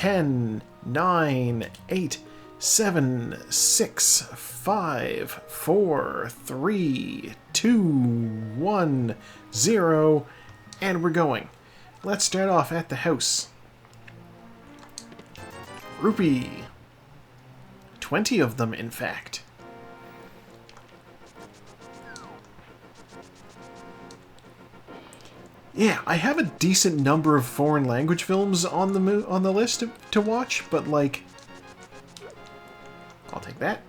10, 9, 8, 7, 6, 5, 4, 3, 2, 1, 0, and we're going. Let's start off at the house. Rupee. 20 of them, in fact. Yeah, I have a decent number of foreign language films on the list to watch, but like, I'll take that.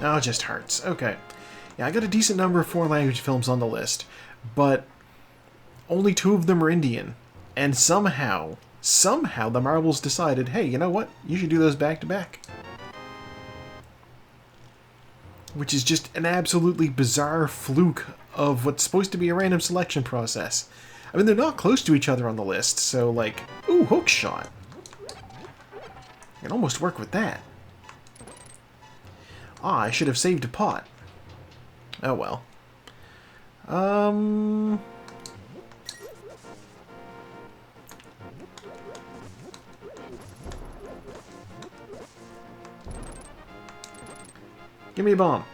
Oh, just hearts. Okay. Yeah, I got a decent number of foreign language films on the list, but only 2 of them are Indian. And somehow the Marvels decided, hey, you know what? You should do those back to back. Which is just an absolutely bizarre fluke of what's supposed to be a random selection process. I mean, they're not close to each other on the list, so like, ooh, hook shot. I can almost work with that. Ah, I should have saved a pot. Oh well. Give me a bomb.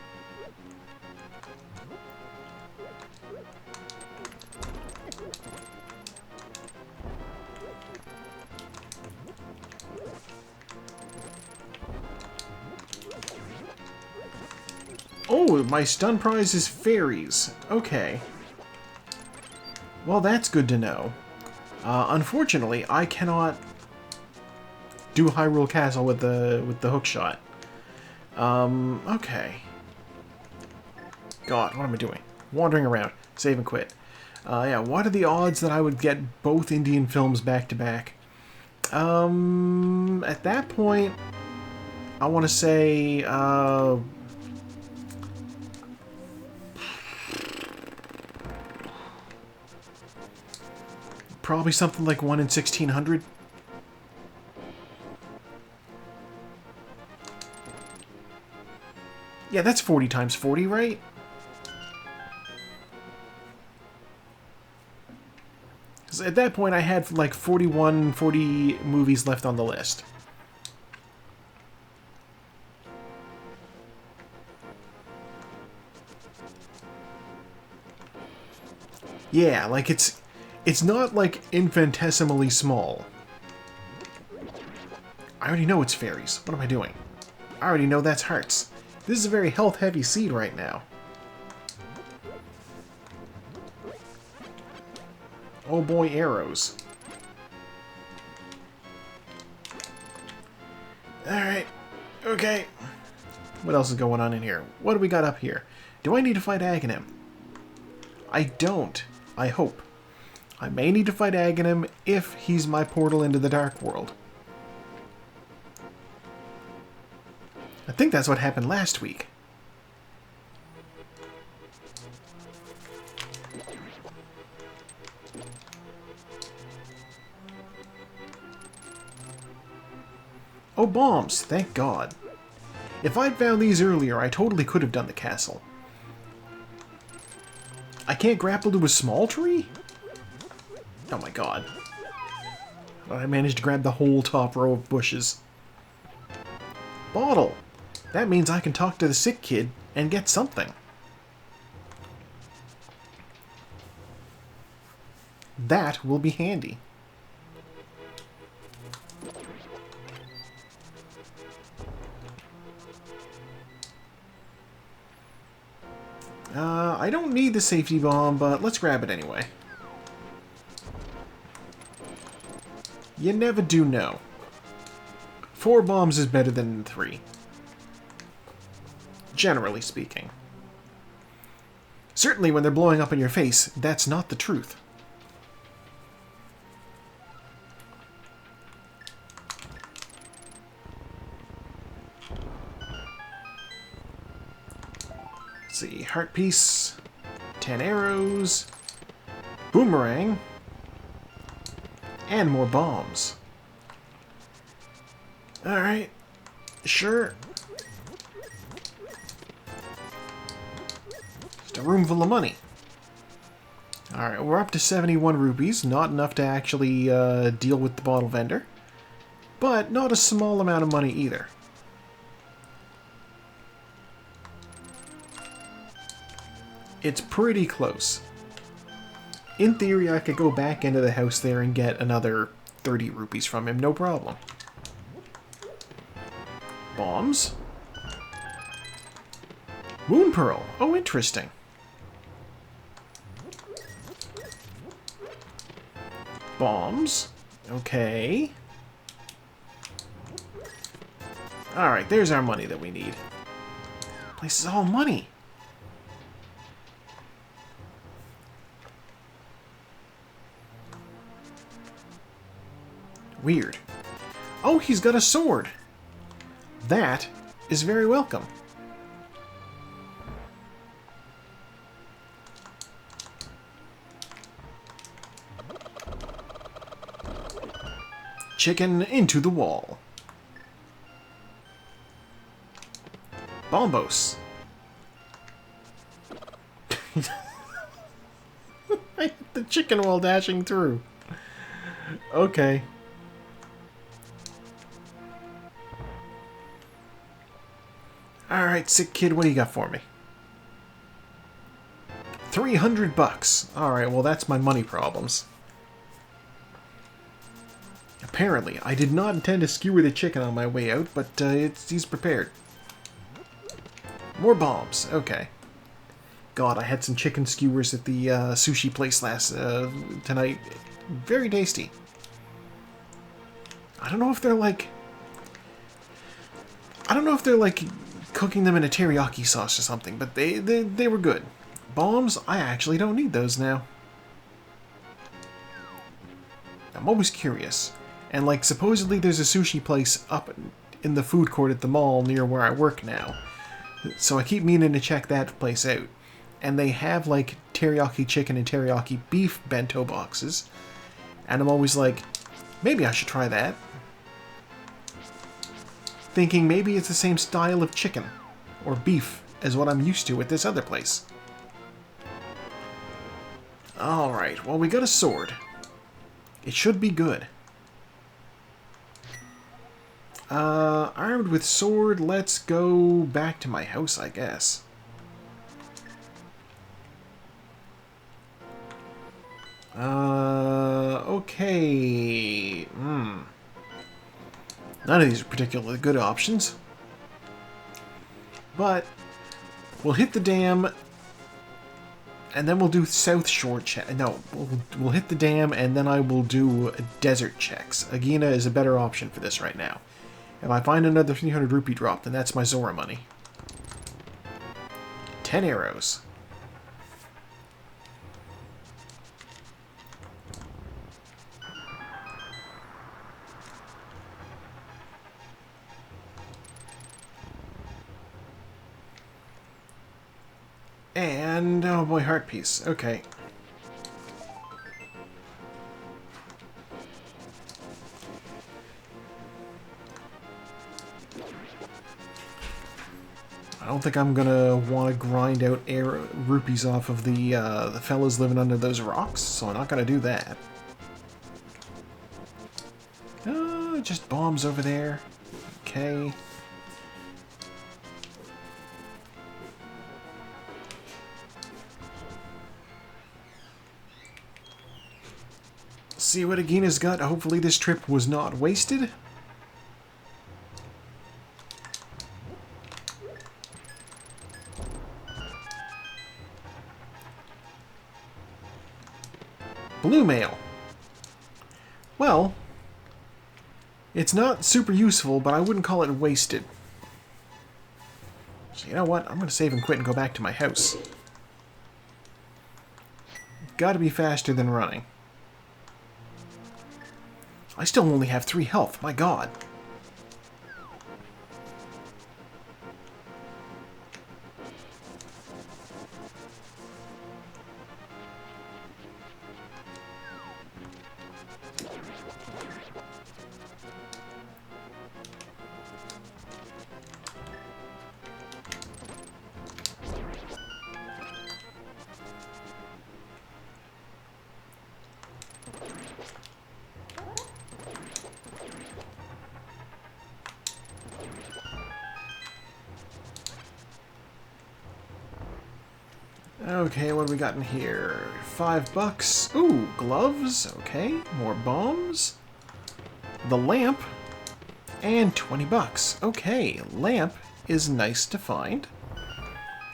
Oh, my stun prize is fairies. Okay. Well, that's good to know. Unfortunately, I cannot do Hyrule Castle with the hook shot. Okay. God, what am I doing? Wandering around. Save and quit. Yeah, what are the odds that I would get both Indian films back to back? At that point, I want to say, probably something like 1 in 1600. Yeah, that's 40 times 40, right? Because at that point, I had like 40 movies left on the list. Yeah, like it's not like infinitesimally small. I already know it's fairies. What am I doing? I already know that's hearts. This is a very health-heavy seed right now. Oh boy, arrows. Alright. Okay. What else is going on in here? What do we got up here? Do I need to fight Aghanim? I don't. I hope. I may need to fight Aghanim if he's my portal into the Dark World. I think that's what happened last week. Oh, bombs! Thank God. If I'd found these earlier, I totally could have done the castle. I can't grapple to a small tree? Oh my God. I managed to grab the whole top row of bushes. Bottle! That means I can talk to the sick kid and get something. That will be handy. I don't need the safety bomb, but let's grab it anyway. You never do know. 4 bombs is better than 3. Generally speaking. Certainly when they're blowing up in your face, that's not the truth. Let's see, heart piece, 10 arrows, boomerang, and more bombs. Alright, sure. Just a room full of money. Alright, we're up to 71 rupees. Not enough to actually deal with the bottle vendor. But not a small amount of money either. It's pretty close. In theory, I could go back into the house there and get another 30 rupees from him, no problem. Bombs? Moon Pearl. Oh, interesting. Bombs. Okay. Alright, there's our money that we need. This is all money. Weird. Oh, he's got a sword. That is very welcome. Chicken into the wall. Bombos. I hit the chicken while dashing through. Okay. Alright, sick kid, what do you got for me? 300 bucks. Alright, well that's my money problems. Apparently, I did not intend to skewer the chicken on my way out, but he's prepared. More bombs. Okay. God, I had some chicken skewers at the sushi place tonight. Very tasty. I don't know if they're like cooking them in a teriyaki sauce or something, but they were good. Bombs, I actually don't need those now. I'm always curious. And like supposedly there's a sushi place up in the food court at the mall near where I work now. So I keep meaning to check that place out. And they have like teriyaki chicken and teriyaki beef bento boxes. And I'm always like, maybe I should try that. Thinking maybe it's the same style of chicken or beef as what I'm used to at this other place. Alright, well we got a sword. It should be good. Armed with sword, let's go back to my house, I guess. Okay. None of these are particularly good options. But we'll hit the dam, and then we'll do South Shore check. No, we'll hit the dam, and then I will do desert checks. Agina is a better option for this right now. If I find another 300 rupee drop, then that's my Zora money. 10 arrows. And, oh boy, heart piece. Okay. I don't think I'm gonna want to grind out rupees off of the fellas living under those rocks, so I'm not gonna do that. Just bombs over there. Okay. See what Agina's got. Hopefully this trip was not wasted. Blue mail. Well, it's not super useful, but I wouldn't call it wasted. So you know what? I'm going to save and quit and go back to my house. Gotta be faster than running. I still only have 3 health, my god. Okay, what do we got in here? $5. Ooh, gloves. Okay, more bombs. The lamp. And $20. Okay, lamp is nice to find.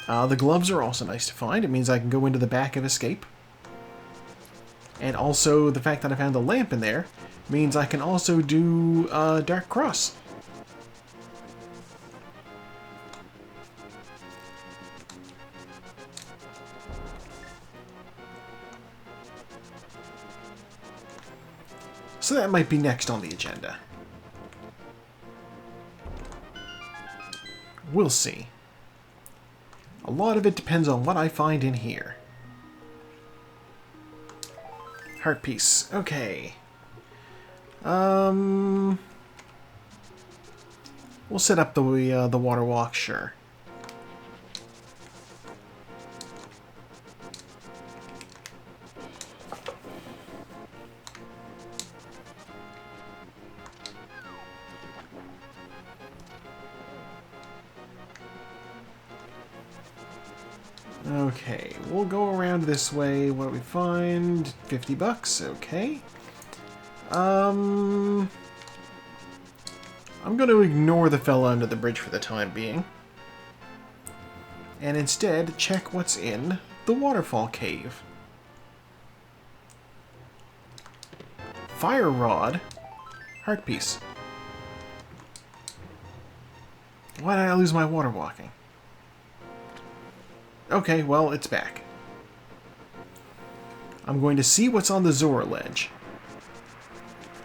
The gloves are also nice to find. It means I can go into the back of Escape. And also, the fact that I found the lamp in there means I can also do Dark Cross. So that might be next on the agenda. We'll see. A lot of it depends on what I find in here. Heart piece. Okay. We'll set up the water walk, sure. Okay, we'll go around this way. What do we find? $50. Okay. I'm going to ignore the fella under the bridge for the time being. And instead, check what's in the waterfall cave. Fire rod. Heart piece. Why did I lose my water walking? Okay, well, it's back. I'm going to see what's on the Zora ledge.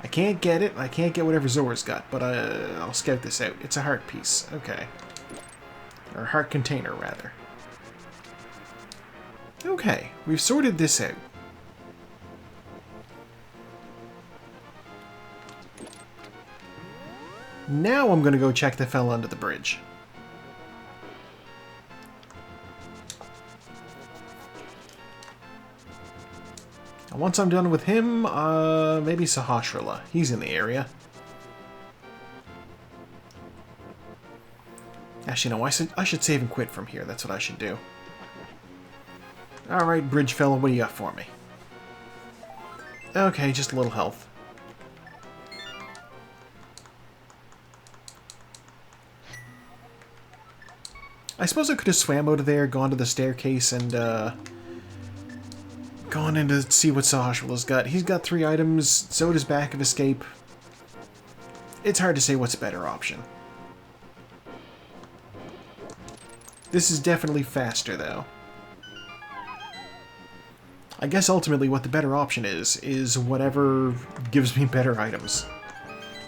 I can't get it. I can't get whatever Zora's got, but I'll scout this out. It's a heart piece. Okay. Or a heart container, rather. Okay, we've sorted this out. Now I'm going to go check the fella under the bridge. And once I'm done with him, maybe Sahasrara. He's in the area. Actually, no, I should save and quit from here. That's what I should do. Alright, bridge fella, what do you got for me? Okay, just a little health. I suppose I could have swam out of there, gone to the staircase, and gone in to see what Sahasrara's got. He's got 3 items, so does Back of Escape. It's hard to say what's a better option. This is definitely faster, though. I guess ultimately what the better option is whatever gives me better items.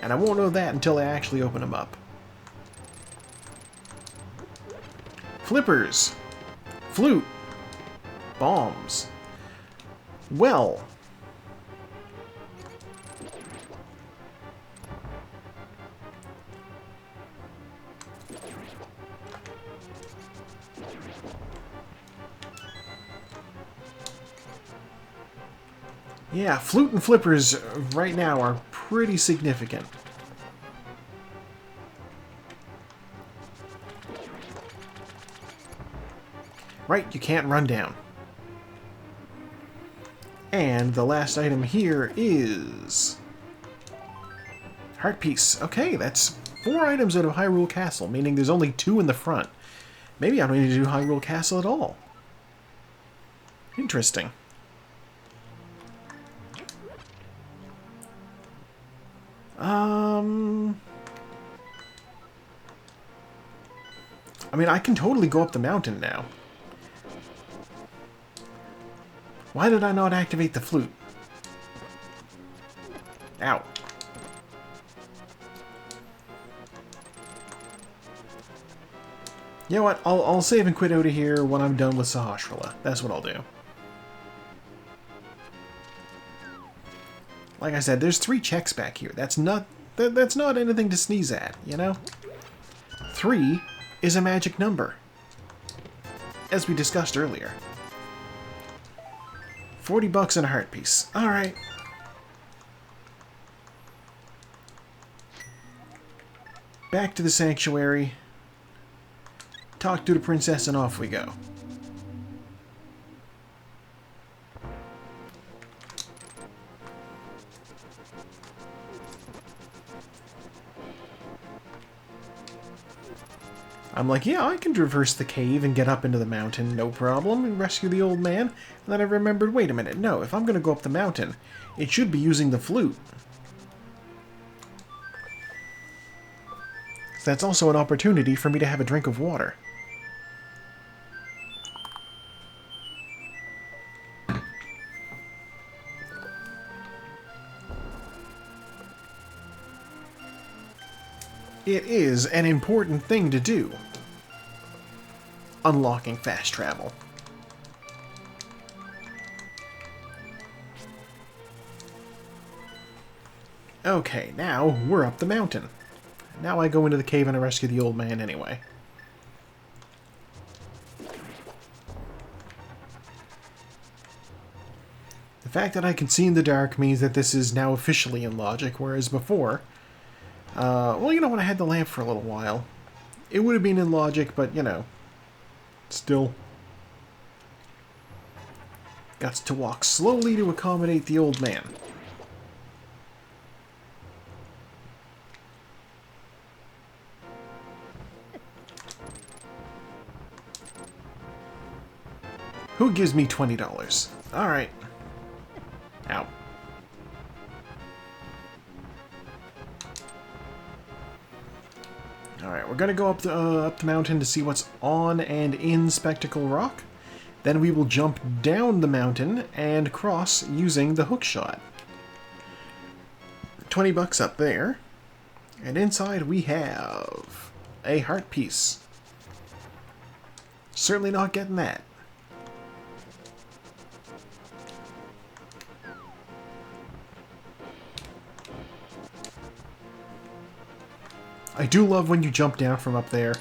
And I won't know that until I actually open them up. Flippers. Flute. Bombs. Well. Yeah, flute and flippers right now are pretty significant. Right, you can't run down. And the last item here is Heart Piece. Okay, that's 4 items out of Hyrule Castle, meaning there's only 2 in the front. Maybe I don't need to do Hyrule Castle at all. Interesting. I mean, I can totally go up the mountain now. Why did I not activate the flute? Ow. You know what? I'll save and quit out of here when I'm done with Sahasrara. That's what I'll do. Like I said, there's 3 checks back here. That's not anything to sneeze at, you know? 3 is a magic number, as we discussed earlier. $40 and a heart piece. All right. Back to the sanctuary. Talk to the princess and off we go. I'm like, yeah, I can traverse the cave and get up into the mountain, no problem, and rescue the old man. And then I remembered, wait a minute, no, if I'm going to go up the mountain, it should be using the flute. So that's also an opportunity for me to have a drink of water. It is an important thing to do. Unlocking fast travel. Okay, now we're up the mountain. Now I go into the cave and I rescue the old man anyway. The fact that I can see in the dark means that this is now officially in logic, whereas before... well, you know, when I had the lamp for a little while, it would have been in logic, but, you know, still. Got to walk slowly to accommodate the old man. Who gives me $20? Alright. Ow. Alright, we're gonna go up the mountain to see what's on and in Spectacle Rock. Then we will jump down the mountain and cross using the hook shot. $20 up there. And inside we have a heart piece. Certainly not getting that. I do love when you jump down from up there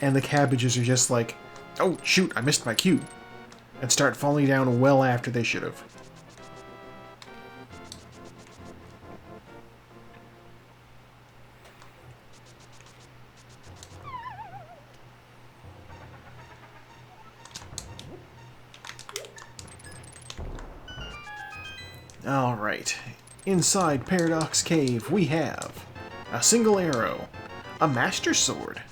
and the cabbages are just like, oh shoot, I missed my cue, and start falling down well after they should have. Alright, inside Paradox Cave we have a single arrow, a Master Sword.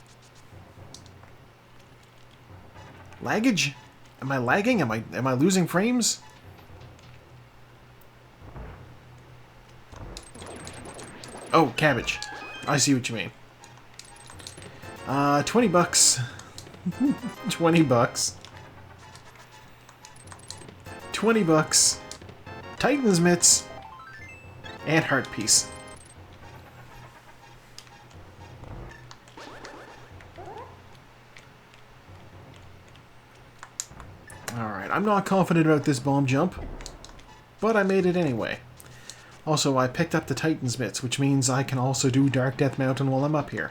Laggage? Am I lagging? Am I losing frames? Oh, cabbage. I see what you mean. $20. $20. $20. Titan's Mitts. And Heart Piece. Alright, I'm not confident about this bomb jump, but I made it anyway. Also, I picked up the Titan's Mitts, which means I can also do Dark Death Mountain while I'm up here.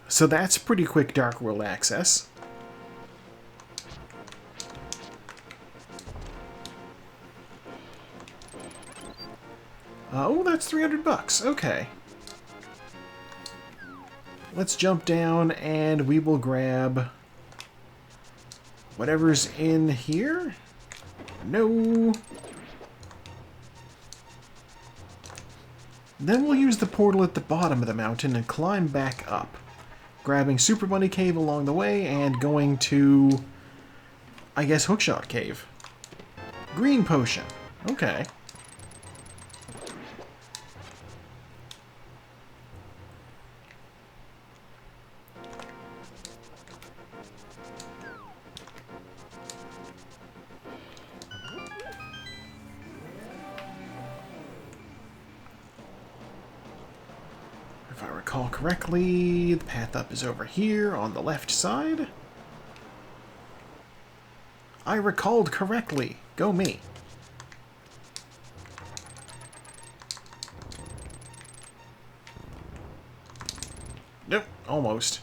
So that's pretty quick Dark World access. Oh, that's $300. Okay. Let's jump down and we will grab whatever's in here. No. Then we'll use the portal at the bottom of the mountain and climb back up, grabbing Super Bunny Cave along the way and going to, I guess, Hookshot Cave. Green potion. Okay. If I recall correctly, the path up is over here on the left side. I recalled correctly. Go me. Nope, almost.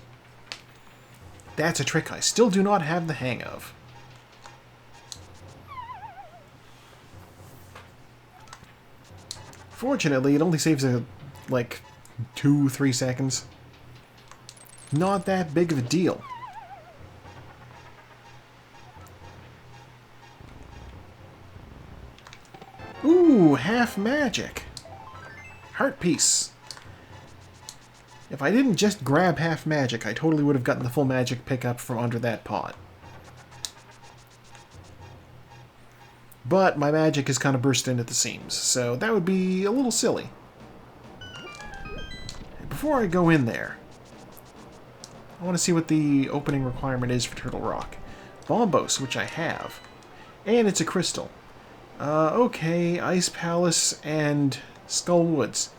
That's a trick I still do not have the hang of. Fortunately, it only saves like 2-3 seconds. Not that big of a deal. Ooh, half magic. Heart piece. If I didn't just grab half magic, I totally would have gotten the full magic pickup from under that pot. But my magic is kind of bursting at the seams, so that would be a little silly. Before I go in there, I want to see what the opening requirement is for Turtle Rock. Bombos, which I have. And it's a crystal. Okay, Ice Palace and Skull Woods.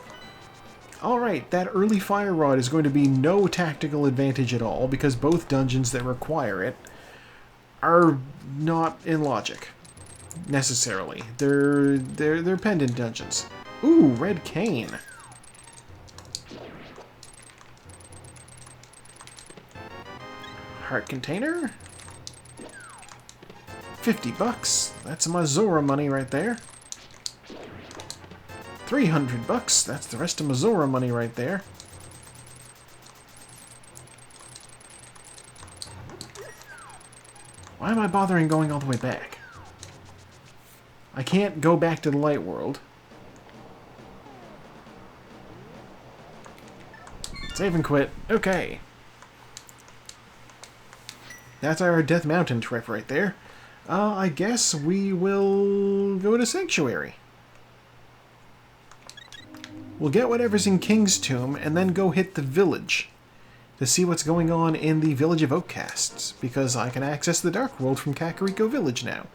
Alright, that early Fire Rod is going to be no tactical advantage at all, because both dungeons that require it are not in logic, necessarily. They're pendant dungeons. Ooh, Red Cane. Heart Container? 50 bucks. That's my Zora money right there. 300 bucks. That's the rest of my Zora money right there. Why am I bothering going all the way back? I can't go back to the light world. Save and quit. Okay. That's our Death Mountain trip right there. I guess we will go to Sanctuary. We'll get whatever's in King's Tomb and then go hit the village to see what's going on in the Village of Outcasts, because I can access the Dark World from Kakariko Village now.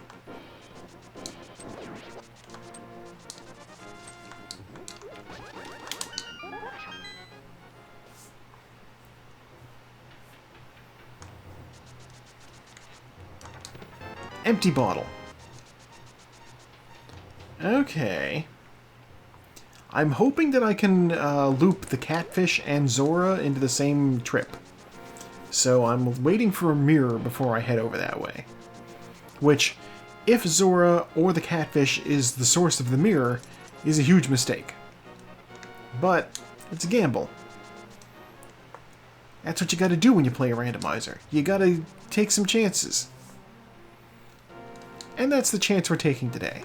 Empty bottle. Okay. I'm hoping that I can loop the Catfish and Zora into the same trip. So I'm waiting for a mirror before I head over that way. Which, if Zora or the Catfish is the source of the mirror, is a huge mistake. But it's a gamble. That's what you gotta do when you play a randomizer. You gotta take some chances. And that's the chance we're taking today.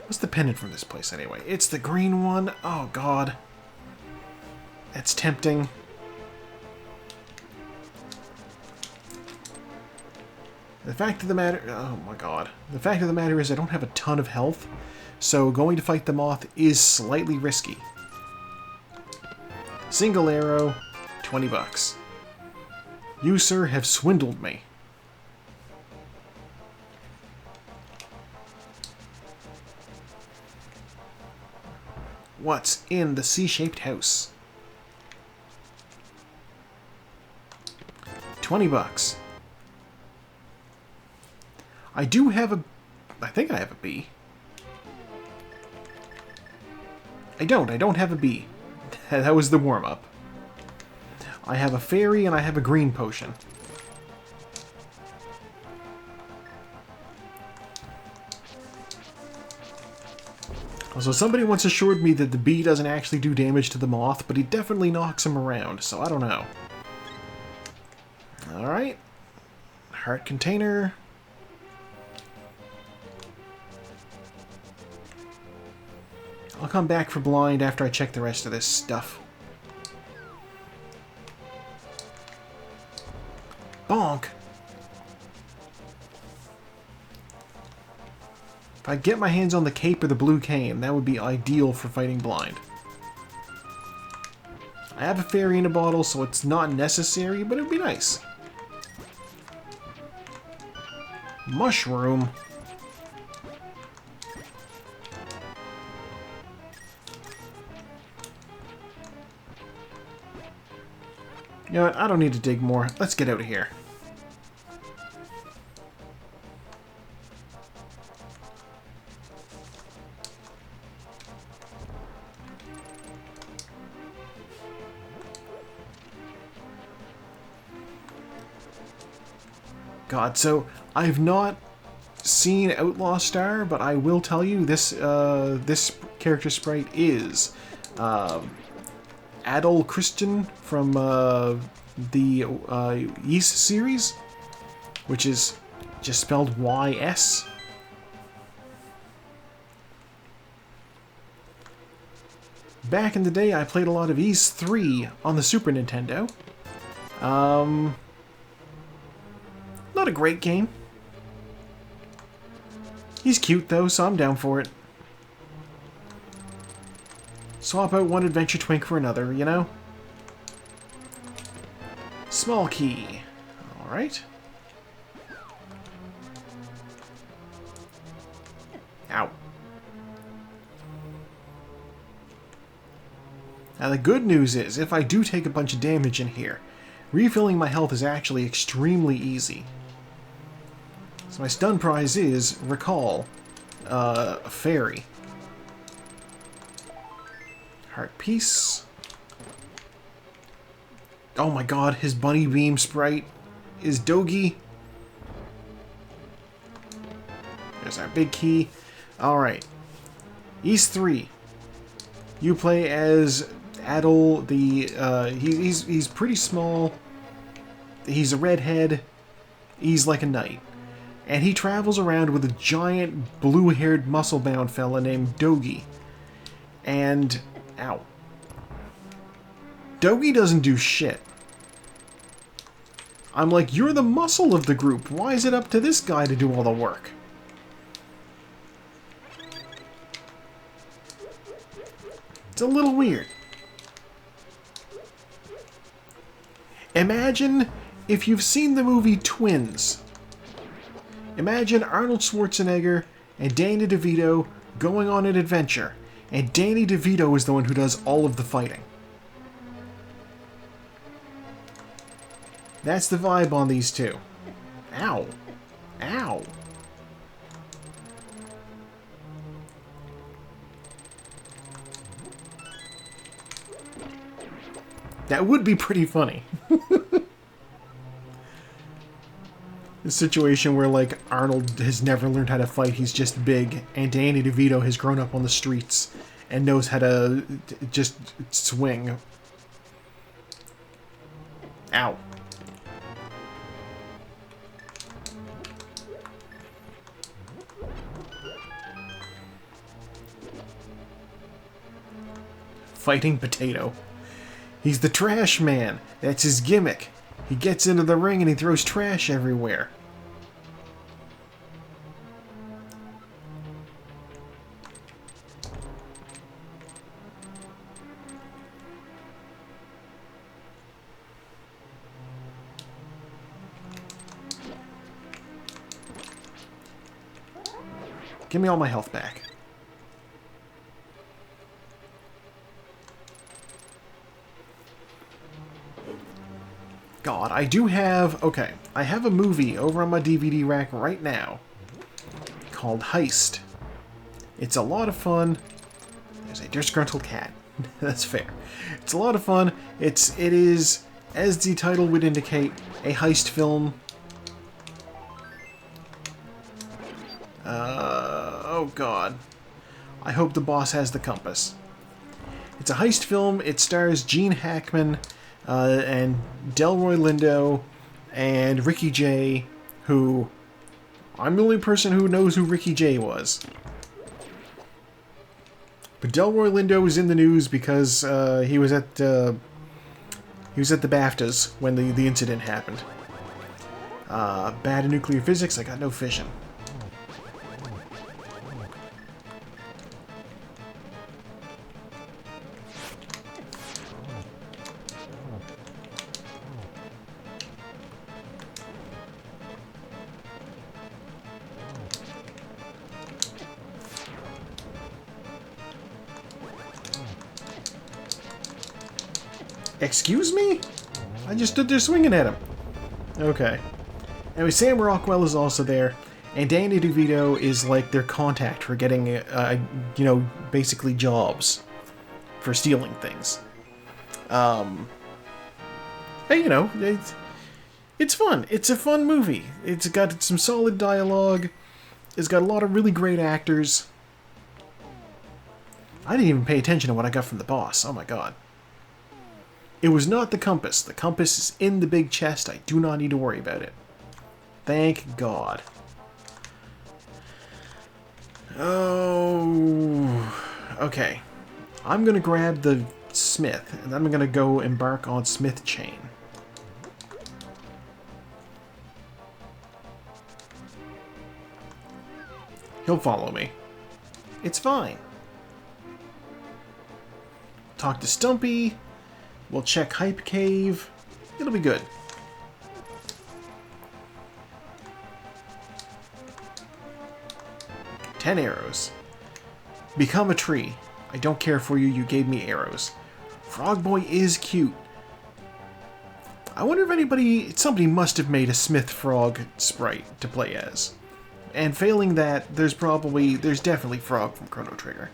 What's the pendant from this place anyway? It's the green one? Oh god. That's tempting. The fact of the matter... Oh my god. The fact of the matter is I don't have a ton of health, so going to fight the moth is slightly risky. Single arrow, 20 bucks. You, sir, have swindled me. What's in the C-shaped house? 20 bucks. I do have a... I think I have a bee. I don't have a bee. That was the warm-up. I have a fairy and I have a green potion. Also, somebody once assured me that the bee doesn't actually do damage to the moth, but he definitely knocks him around, so I don't know. Alright. Heart container. I'll come back for blind after I check the rest of this stuff. Bonk! If I get my hands on the cape or the blue cane, that would be ideal for fighting blind. I have a fairy in a bottle, so it's not necessary, but it would be nice. Mushroom. You know what? I don't need to dig more. Let's get out of here. God, so I've not seen Outlaw Star, but I will tell you this this character sprite is Adol Christian from the Ys series, which is just spelled Y-S. Back in the day, I played a lot of Ys 3 on the Super Nintendo. Not a great game. He's cute, though, so I'm down for it. Swap out one adventure twink for another, you know? Small key. Alright. Ow. Now the good news is, if I do take a bunch of damage in here, refilling my health is actually extremely easy. So my stun prize is, recall, a fairy. Heart piece. Oh my god, his bunny beam sprite is Dogi. There's our big key. Alright. Ys 3. You play as Adol, he's pretty small. He's a redhead. He's like a knight. And he travels around with a giant blue-haired muscle-bound fella named Dogi. And... ow. Dogi doesn't do shit. I'm like, you're the muscle of the group. Why is it up to this guy to do all the work? It's a little weird. Imagine if you've seen the movie Twins. Imagine Arnold Schwarzenegger and Danny DeVito going on an adventure, and Danny DeVito is the one who does all of the fighting. That's the vibe on these two. Ow. Ow. That would be pretty funny. The situation where, like, Arnold has never learned how to fight, he's just big, and Danny DeVito has grown up on the streets and knows how to just swing. Ow. Fighting potato. He's the trash man. That's his gimmick. He gets into the ring and he throws trash everywhere. Give me all my health back. God, I do have... okay, I have a movie over on my DVD rack right now called Heist. It's a lot of fun. There's a disgruntled cat. That's fair. It's a lot of fun. It is, as the title would indicate, a heist film. Oh god. I hope the boss has the compass. It's a heist film. It stars Gene Hackman and Delroy Lindo and Ricky Jay, who... I'm the only person who knows who Ricky Jay was. But Delroy Lindo was in the news because he was at the BAFTAs when the incident happened. Bad in nuclear physics, I got no fission. Excuse me? I just stood there swinging at him. Okay. Anyway, Sam Rockwell is also there, and Danny DeVito is like their contact for getting, you know, basically jobs for stealing things. Hey, you know, it's fun. It's a fun movie. It's got some solid dialogue. It's got a lot of really great actors. I didn't even pay attention to what I got from the boss. Oh my god. It was not the compass. The compass is in the big chest. I do not need to worry about it. Thank God. Oh... okay. I'm going to grab the Smith, and I'm going to go embark on Smith Chain. He'll follow me. It's fine. Talk to Stumpy. We'll check Hype Cave. It'll be good. Ten arrows. Become a tree. I don't care for you, you gave me arrows. Frog Boy is cute. I wonder if somebody must have made a Smith Frog sprite to play as. And failing that, there's definitely Frog from Chrono Trigger.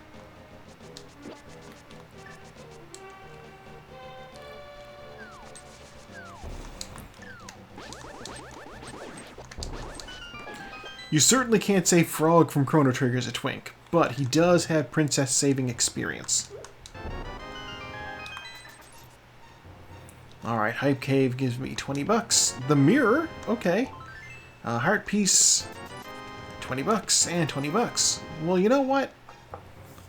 You certainly can't say Frog from Chrono Trigger is a twink, but he does have princess saving experience. Alright, Hype Cave gives me 20 bucks. The mirror, okay. Heart Piece, 20 bucks and 20 bucks. Well, you know what?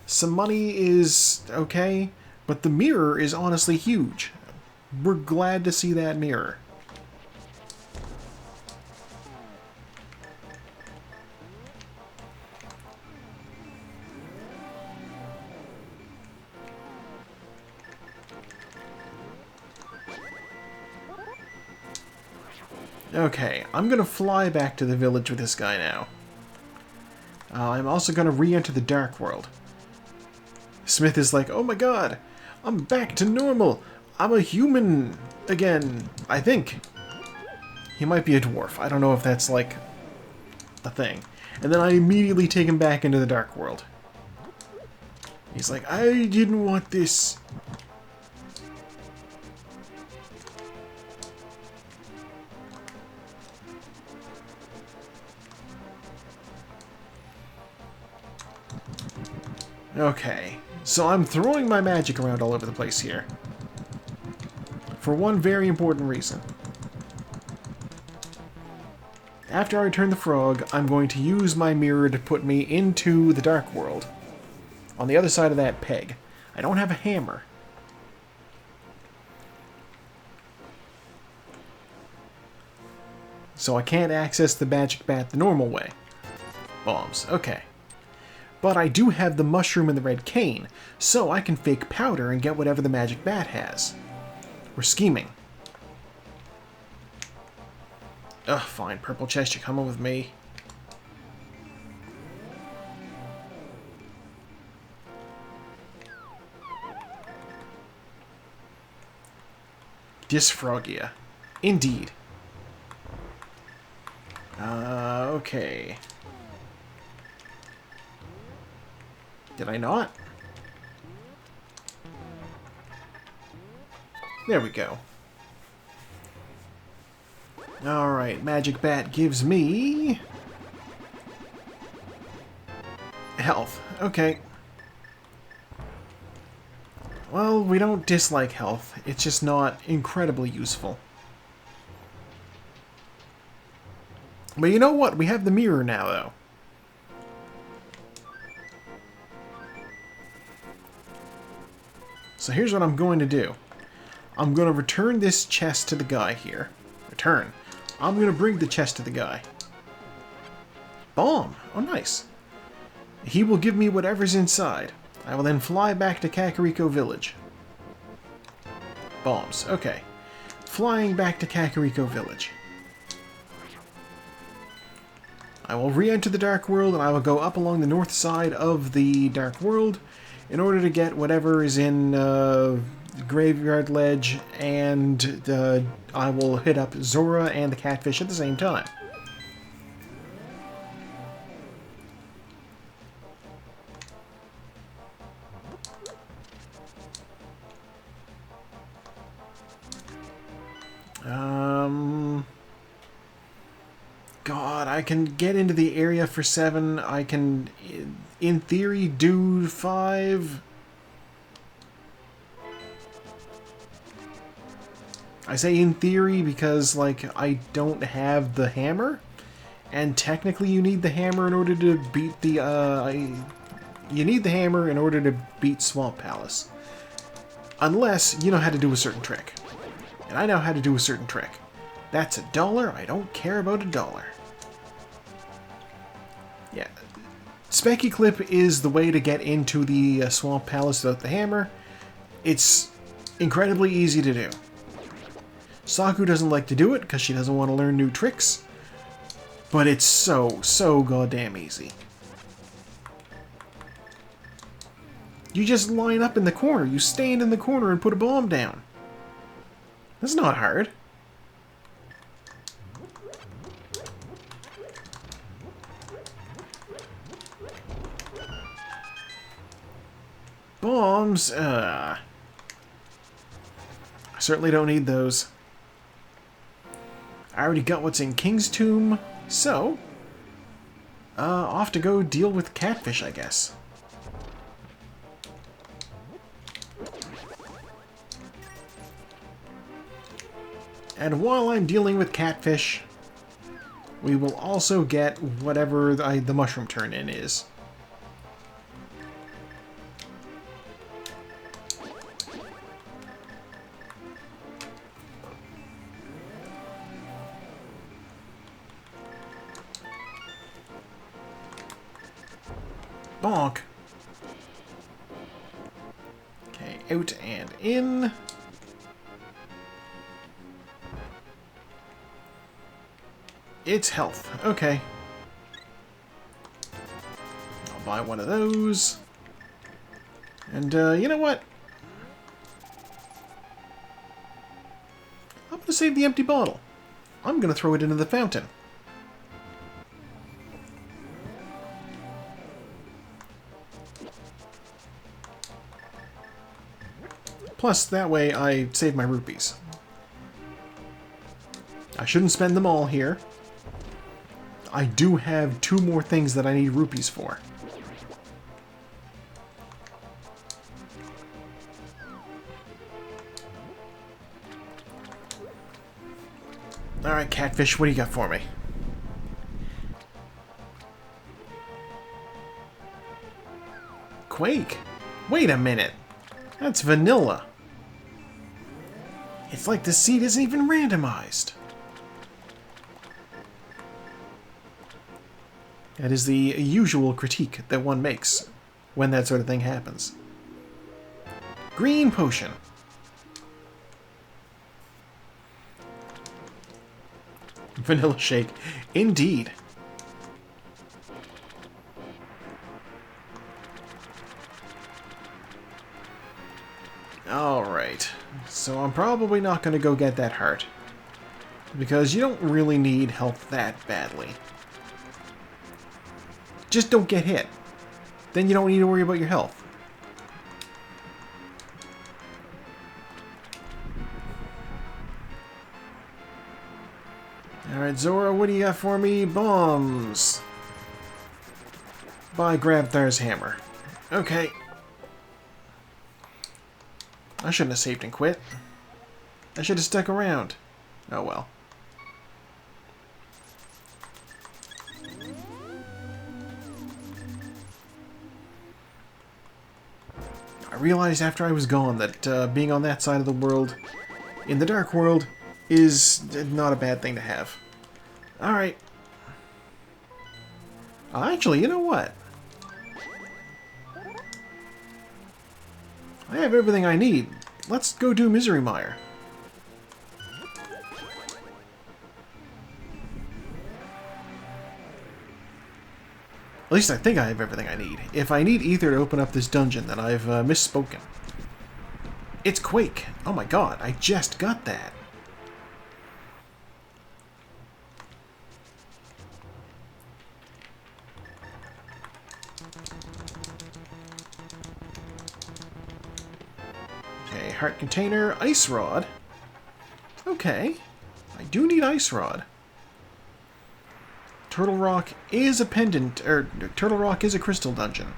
Some money is okay, but the mirror is honestly huge. We're glad to see that mirror. Okay, I'm going to fly back to the village with this guy now. I'm also going to re-enter the Dark World. Smith is like, oh my god, I'm back to normal. I'm a human again, I think. He might be a dwarf. I don't know if that's like a thing. And then I immediately take him back into the Dark World. He's like, I didn't want this. Okay, so I'm throwing my magic around all over the place here. For one very important reason. After I return the frog, I'm going to use my mirror to put me into the Dark World. On the other side of that peg. I don't have a hammer. So I can't access the magic bat the normal way. Bombs, okay. But I do have the mushroom and the red cane, so I can fake powder and get whatever the magic bat has. We're scheming. Ugh, fine. Purple chest, you're coming with me. Dysphrogia. Indeed. Okay. Did I not? There we go. Alright, Magic Bat gives me... health. Okay. Well, we don't dislike health. It's just not incredibly useful. But you know what? We have the mirror now, though. So here's what I'm going to do. I'm going to return this chest to the guy here. Return. I'm going to bring the chest to the guy. Bomb. Oh, nice. He will give me whatever's inside. I will then fly back to Kakariko Village. Bombs. Okay. Flying back to Kakariko Village. I will re-enter the Dark World, and I will go up along the north side of the Dark World in order to get whatever is in Graveyard Ledge, and I will hit up Zora and the Catfish at the same time. God, I can get into the area for 7. I can, in theory, do 5. I say in theory because, like, I don't have the hammer. And technically you need the hammer in order to beat the You need the hammer in order to beat Swamp Palace. Unless you know how to do a certain trick. And I know how to do a certain trick. That's $1. I don't care about $1. Yeah. Specky Clip is the way to get into the Swamp Palace without the hammer. It's incredibly easy to do. Saku doesn't like to do it because she doesn't want to learn new tricks. But it's so goddamn easy. You just line up in the corner. You stand in the corner and put a bomb down. That's not hard. Bombs, I certainly don't need those. I already got what's in King's Tomb, so off to go deal with Catfish, I guess. And while I'm dealing with Catfish, we will also get whatever the mushroom turn-in is. Bonk. Okay, out and in. It's health. Okay. I'll buy one of those. And, you know what? I'm going to save the empty bottle. I'm going to throw it into the fountain. Plus, that way I save my rupees. I shouldn't spend them all here. I do have 2 more things that I need rupees for. Alright, Catfish, what do you got for me? Quake? Wait a minute. That's vanilla. It's like the seed isn't even randomized. That is the usual critique that one makes when that sort of thing happens. Green potion. Vanilla shake. Indeed. Alright. So I'm probably not going to go get that heart. Because you don't really need health that badly. Just don't get hit. Then you don't need to worry about your health. Alright, Zora, what do you got for me? Bombs. Buy Grabthar's hammer. Okay. I shouldn't have saved and quit. I should have stuck around. Oh well. I realized after I was gone that being on that side of the world, in the Dark World, is not a bad thing to have. Alright. Actually, you know what? I have everything I need. Let's go do Misery Mire. At least I think I have everything I need. If I need Ether to open up this dungeon, then I've misspoken. It's Quake! Oh my god, I just got that! Okay, heart container, ice rod. Okay, I do need ice rod. Turtle Rock is a pendant, Turtle Rock is a crystal dungeon.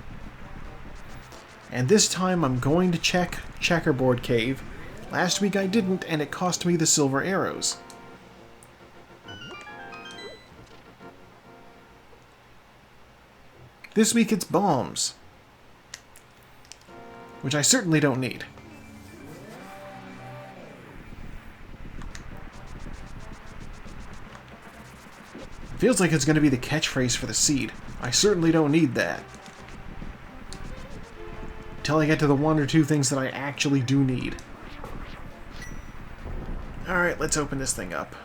And this time I'm going to check Checkerboard Cave. Last week I didn't, and it cost me the silver arrows. This week it's bombs. which I certainly don't need. Feels like it's going to be the catchphrase for the seed. I certainly don't need that. Until I get to the one or two things that I actually do need. Alright, let's open this thing up.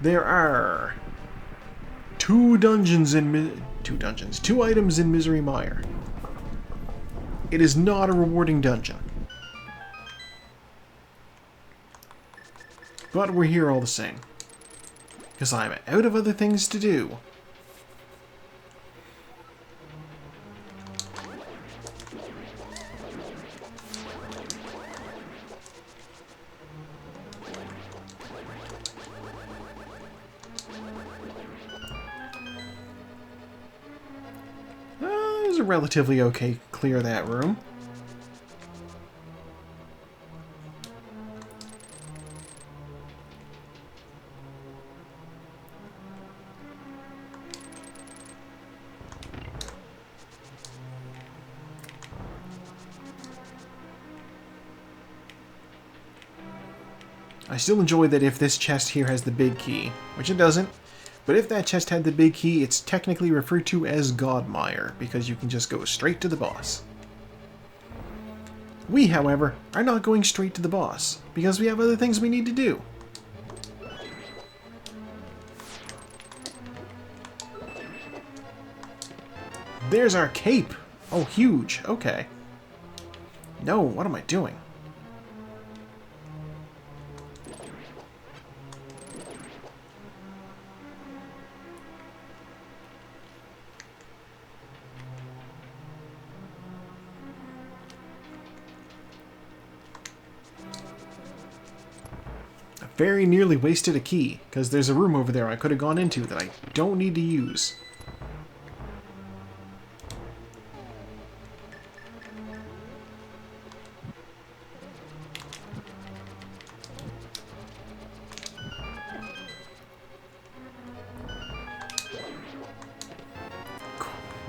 There are two items in Misery Mire. It is not a rewarding dungeon. But we're here all the same. Because I'm out of other things to do. It was a relatively okay clear of that room. I still enjoy that if this chest here has the big key, which it doesn't, but if that chest had the big key, it's technically referred to as Godmire, because you can just go straight to the boss. We, however, are not going straight to the boss, because we have other things we need to do. There's our cape! Oh, huge. Okay. No, what am I doing? Very nearly wasted a key, because there's a room over there I could have gone into that I don't need to use.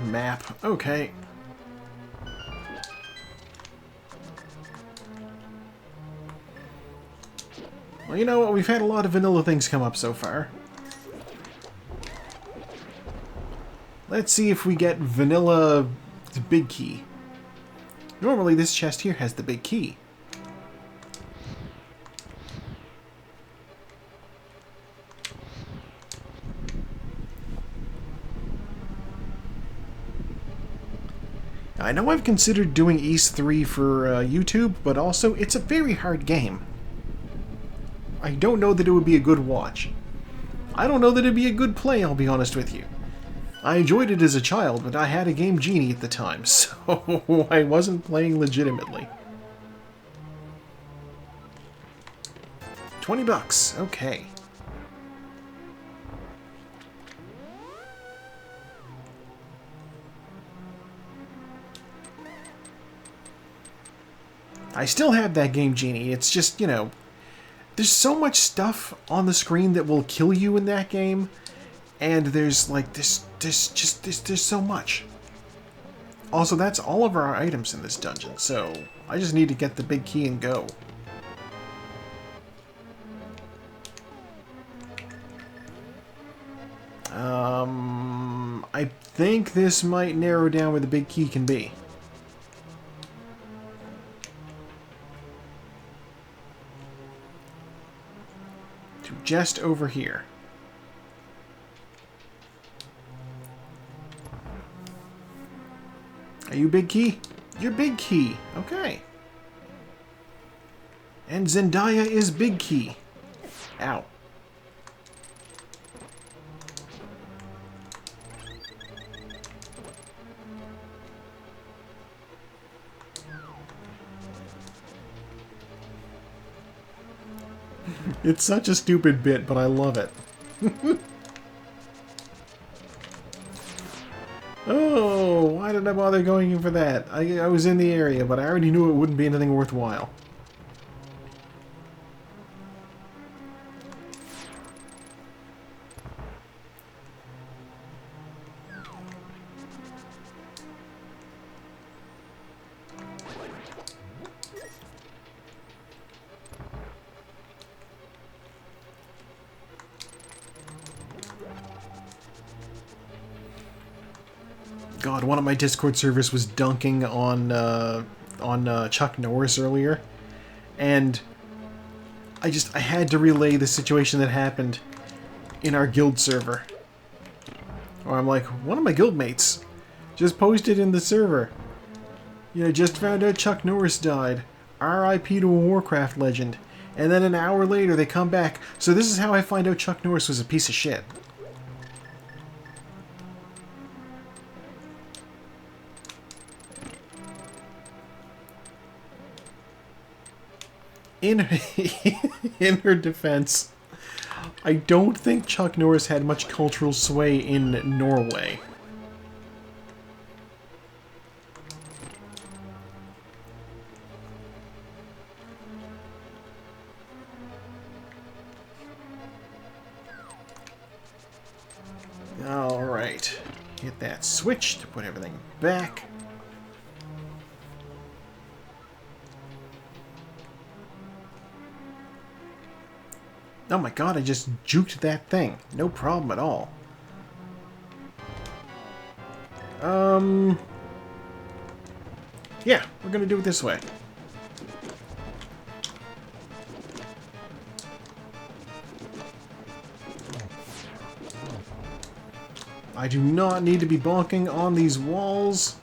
Map. Okay. Well, you know what? We've had a lot of vanilla things come up so far. Let's see if we get vanilla big key. Normally this chest here has the big key. I know I've considered doing East 3 for YouTube, but also it's a very hard game. I don't know that it would be a good watch. I don't know that it'd be a good play, I'll be honest with you. I enjoyed it as a child, but I had a Game Genie at the time, so I wasn't playing legitimately. $20, okay. I still have that Game Genie, it's just, you know, there's so much stuff on the screen that will kill you in that game, and there's like there's so much. Also, that's all of our items in this dungeon, so I just need to get the big key and go. I think this might narrow down where the big key can be. Just over here. Are you big key? You're big key. Okay. And Zendaya is big key. Ow. It's such a stupid bit, but I love it. Oh, why did I bother going in for that? I was in the area, but I already knew it wouldn't be anything worthwhile. God, one of my Discord servers was dunking on Chuck Norris earlier, and I had to relay the situation that happened in our guild server. Or I'm like, one of my guildmates just posted in the server, you know, just found out Chuck Norris died. R.I.P. to a Warcraft legend. And then an hour later they come back. So this is how I find out Chuck Norris was a piece of shit. In her defense, I don't think Chuck Norris had much cultural sway in Norway. Alright. Hit that switch to put everything back. Oh my god, I just juked that thing. No problem at all. Yeah, we're gonna do it this way. I do not need to be bonking on these walls.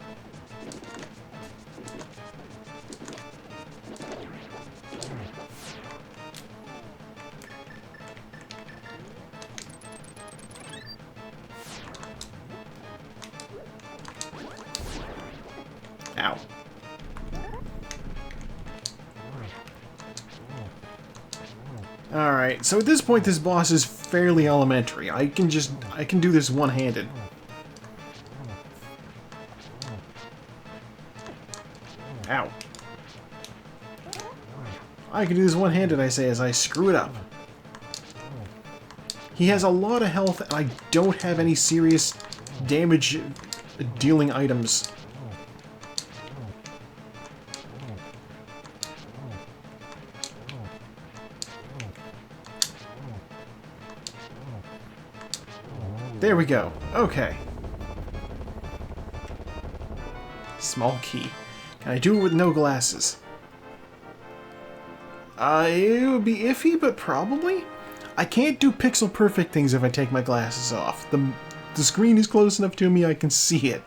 Ow. Alright, so at this point this boss is fairly elementary. I can do this one-handed. Ow. I can do this one-handed, I say, as I screw it up. He has a lot of health, and I don't have any serious damage-dealing items. There we go. Okay. Small key. Can I do it with no glasses? It would be iffy, but probably. I can't do pixel-perfect things if I take my glasses off. The screen is close enough to me I can see it.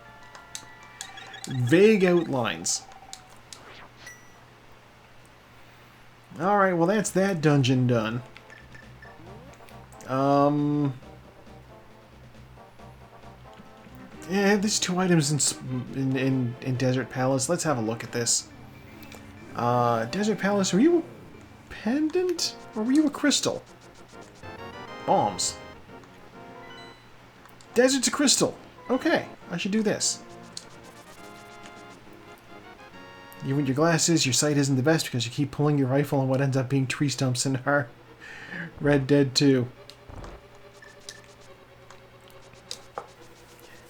Vague outlines. Alright, well that's that dungeon done. Yeah, there's 2 items in Desert Palace. Let's have a look at this. Desert Palace, were you a pendant? Or were you a crystal? Bombs. Desert's a crystal. Okay, I should do this. You with your glasses, your sight isn't the best because you keep pulling your rifle on what ends up being tree stumps in our Red Dead 2.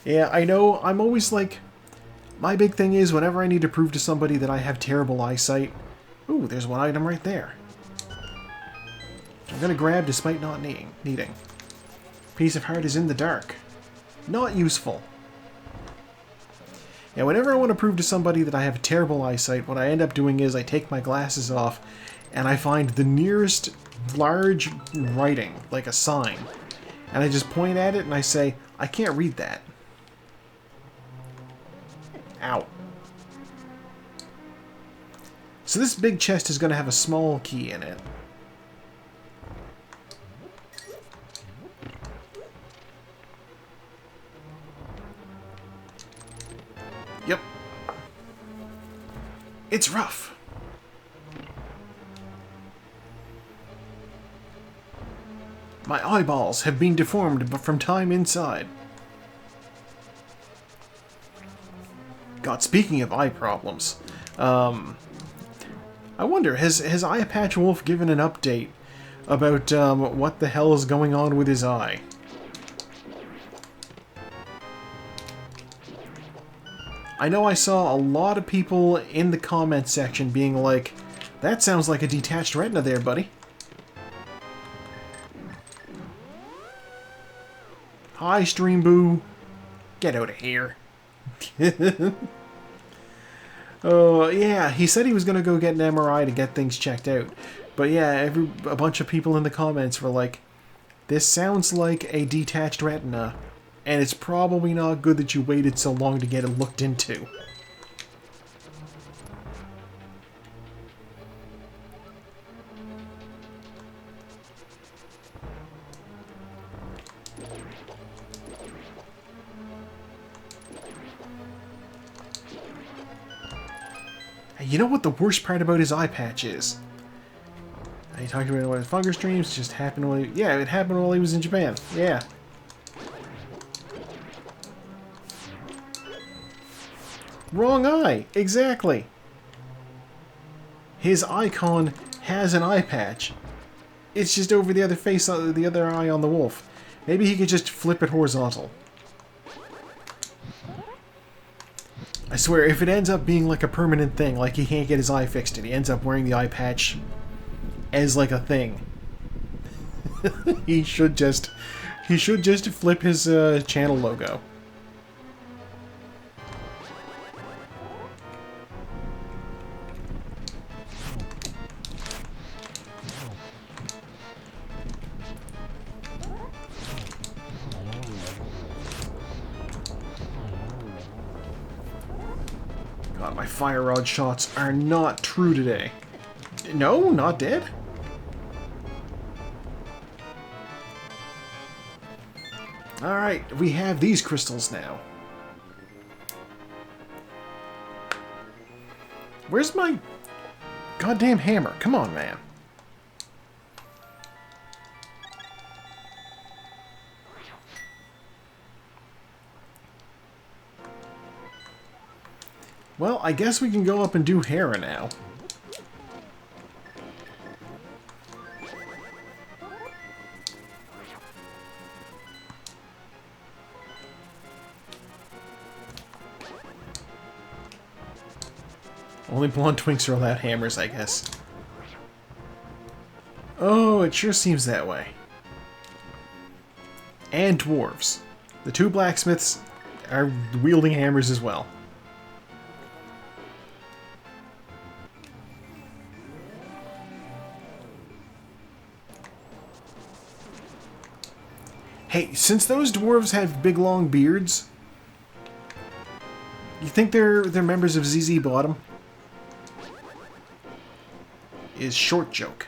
Yeah, I know, I'm always like... My big thing is, whenever I need to prove to somebody that I have terrible eyesight... Ooh, there's one item right there. I'm gonna grab despite not needing. Piece of heart is in the dark. Not useful. Yeah, whenever I want to prove to somebody that I have terrible eyesight, what I end up doing is I take my glasses off and I find the nearest large writing, like a sign. And I just point at it and I say, I can't read that. Ow. So this big chest is going to have a small key in it. Yep. It's rough. My eyeballs have been deformed from time inside. God, speaking of eye problems, I wonder, has Eye Patch Wolf given an update about what the hell is going on with his eye? I know I saw a lot of people in the comment section being like, that sounds like a detached retina there, buddy. Hi, Stream Boo. Get out of here. Oh, yeah, he said he was going to go get an MRI to get things checked out. But yeah, a bunch of people in the comments were like, this sounds like a detached retina, and it's probably not good that you waited so long to get it looked into. You know what the worst part about his eye patch is? He talked about one of his fungus dreams. Just happened while yeah, it happened while he was in Japan. Yeah. Wrong eye. Exactly. His icon has an eye patch. It's just over the other face, the other eye on the wolf. Maybe he could just flip it horizontal. I swear, if it ends up being like a permanent thing, like he can't get his eye fixed and he ends up wearing the eye patch as like a thing, he should just flip his channel logo. God, my fire rod shots are not true today. No, not dead? Alright, we have these crystals now. Where's my goddamn hammer? Come on, man. Well, I guess we can go up and do Hera now. Only blonde twinks are allowed hammers, I guess. Oh, it sure seems that way. And dwarves. The two blacksmiths are wielding hammers as well. Hey, since those dwarves have big long beards, you think they're members of ZZ Bottom? Is short joke.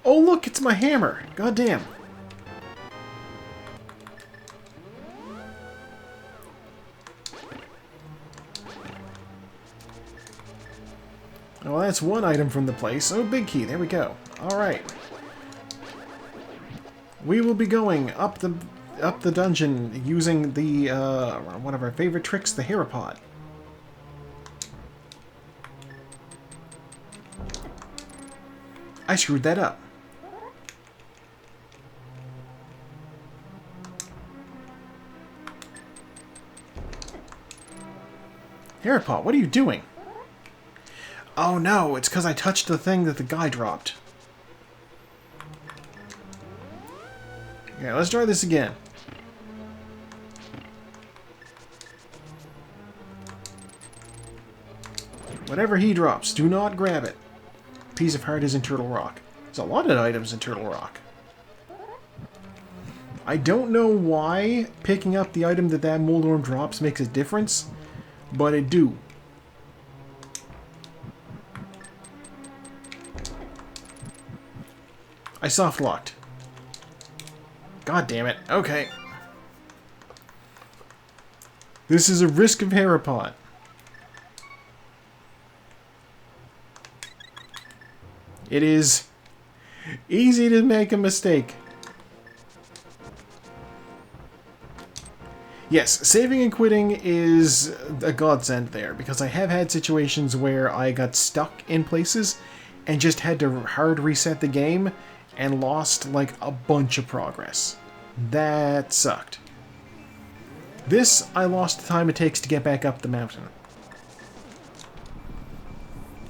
Oh look, it's my hammer. God damn. Well, that's one item from the place. Oh, big key. There we go. Alright. We will be going up the dungeon using the one of our favorite tricks, the Hera Pod. I screwed that up. Hera Pod, what are you doing? Oh no, it's because I touched the thing that the guy dropped. Okay, let's try this again. Whatever he drops, do not grab it. Piece of heart is in Turtle Rock. There's a lot of items in Turtle Rock. I don't know why picking up the item that Moldorm drops makes a difference, but it do. I soft locked. God damn it. Okay. This is a risk of Hera Pod. It is easy to make a mistake. Yes, saving and quitting is a godsend there, because I have had situations where I got stuck in places and just had to hard reset the game and lost like a bunch of progress. That sucked. This, I lost the time it takes to get back up the mountain.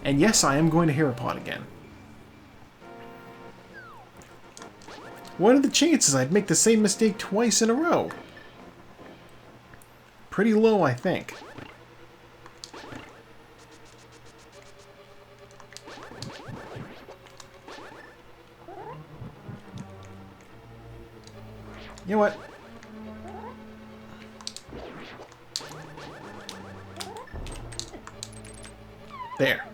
And yes, I am going to Herapod again. What are the chances I'd make the same mistake twice in a row? Pretty low, I think. You know what? There.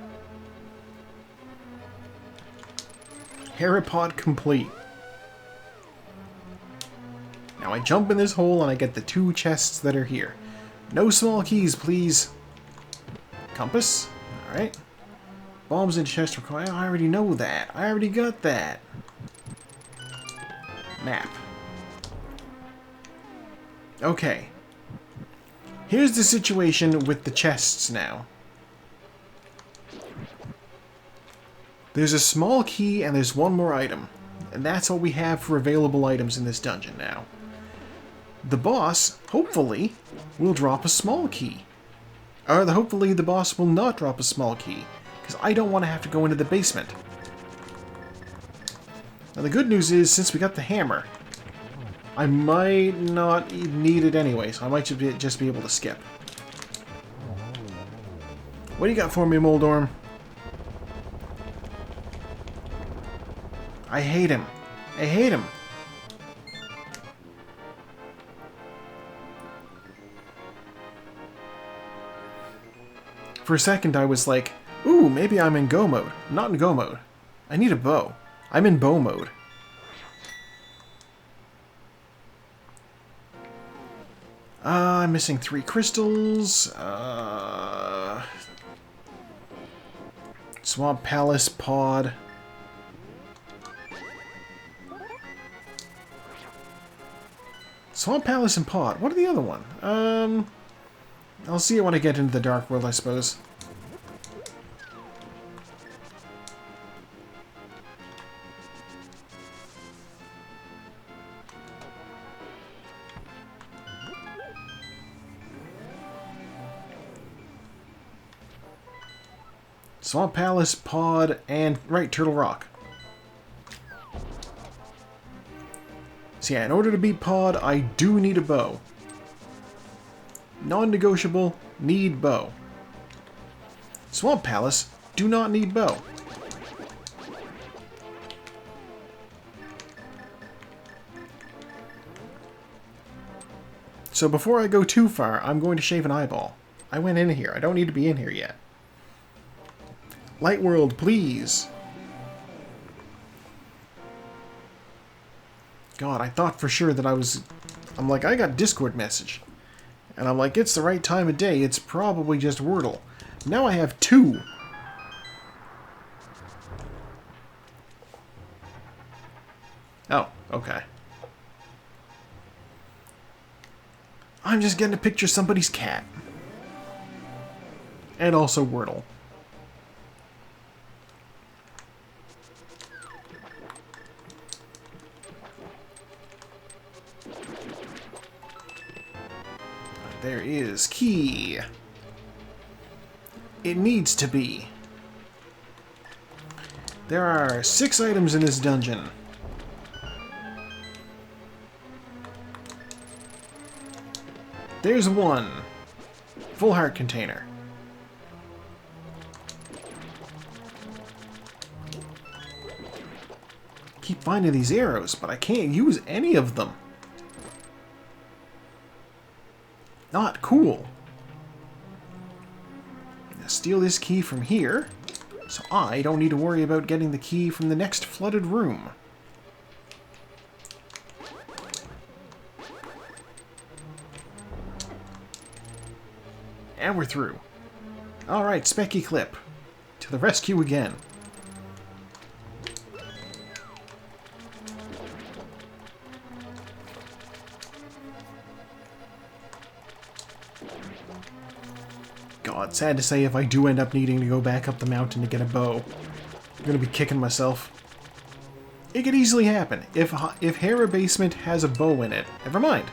Herapod complete. Now I jump in this hole and I get the 2 chests that are here. No small keys, please. Compass. Alright. Bombs and chests required. I already know that. I already got that. Map. Okay. Here's the situation with the chests now. There's a small key and there's one more item. And that's all we have for available items in this dungeon now. The boss, hopefully, will drop a small key. Or hopefully the boss will not drop a small key. Because I don't want to have to go into the basement. Now the good news is, since we got the hammer, I might not need it anyway, so I might just be able to skip. What do you got for me, Moldorm? I hate him. I hate him. For a second I was like, ooh, maybe I'm in go mode. I'm not in go mode. I need a bow. I'm in bow mode. I'm missing 3 crystals. Swamp Palace pod. Swamp Palace and pod. What are the other one? I'll see it when I get into the Dark World, I suppose. Swamp Palace, pod, and... right, Turtle Rock. So yeah, in order to beat pod, I do need a bow. Non-negotiable, need bow. Swamp Palace, do not need bow. So before I go too far, I'm going to shave an eyeball. I went in here. I don't need to be in here yet. Light World, please. God, I thought for sure that I'm like, I got Discord message. And I'm like, it's the right time of day. It's probably just Wordle. Now I have 2. Oh, okay. I'm just getting to picture somebody's cat. And also Wordle. There is key. It needs to be. There are 6 items in this dungeon. There's 1. Full heart container. Keep finding these arrows, but I can't use any of them. Not cool. Now steal this key from here, so I don't need to worry about getting the key from the next flooded room. And we're through. Alright, Specky Clip. To the rescue again. God, sad to say, if I do end up needing to go back up the mountain to get a bow, I'm gonna be kicking myself. It could easily happen. If Hera Basement has a bow in it, never mind.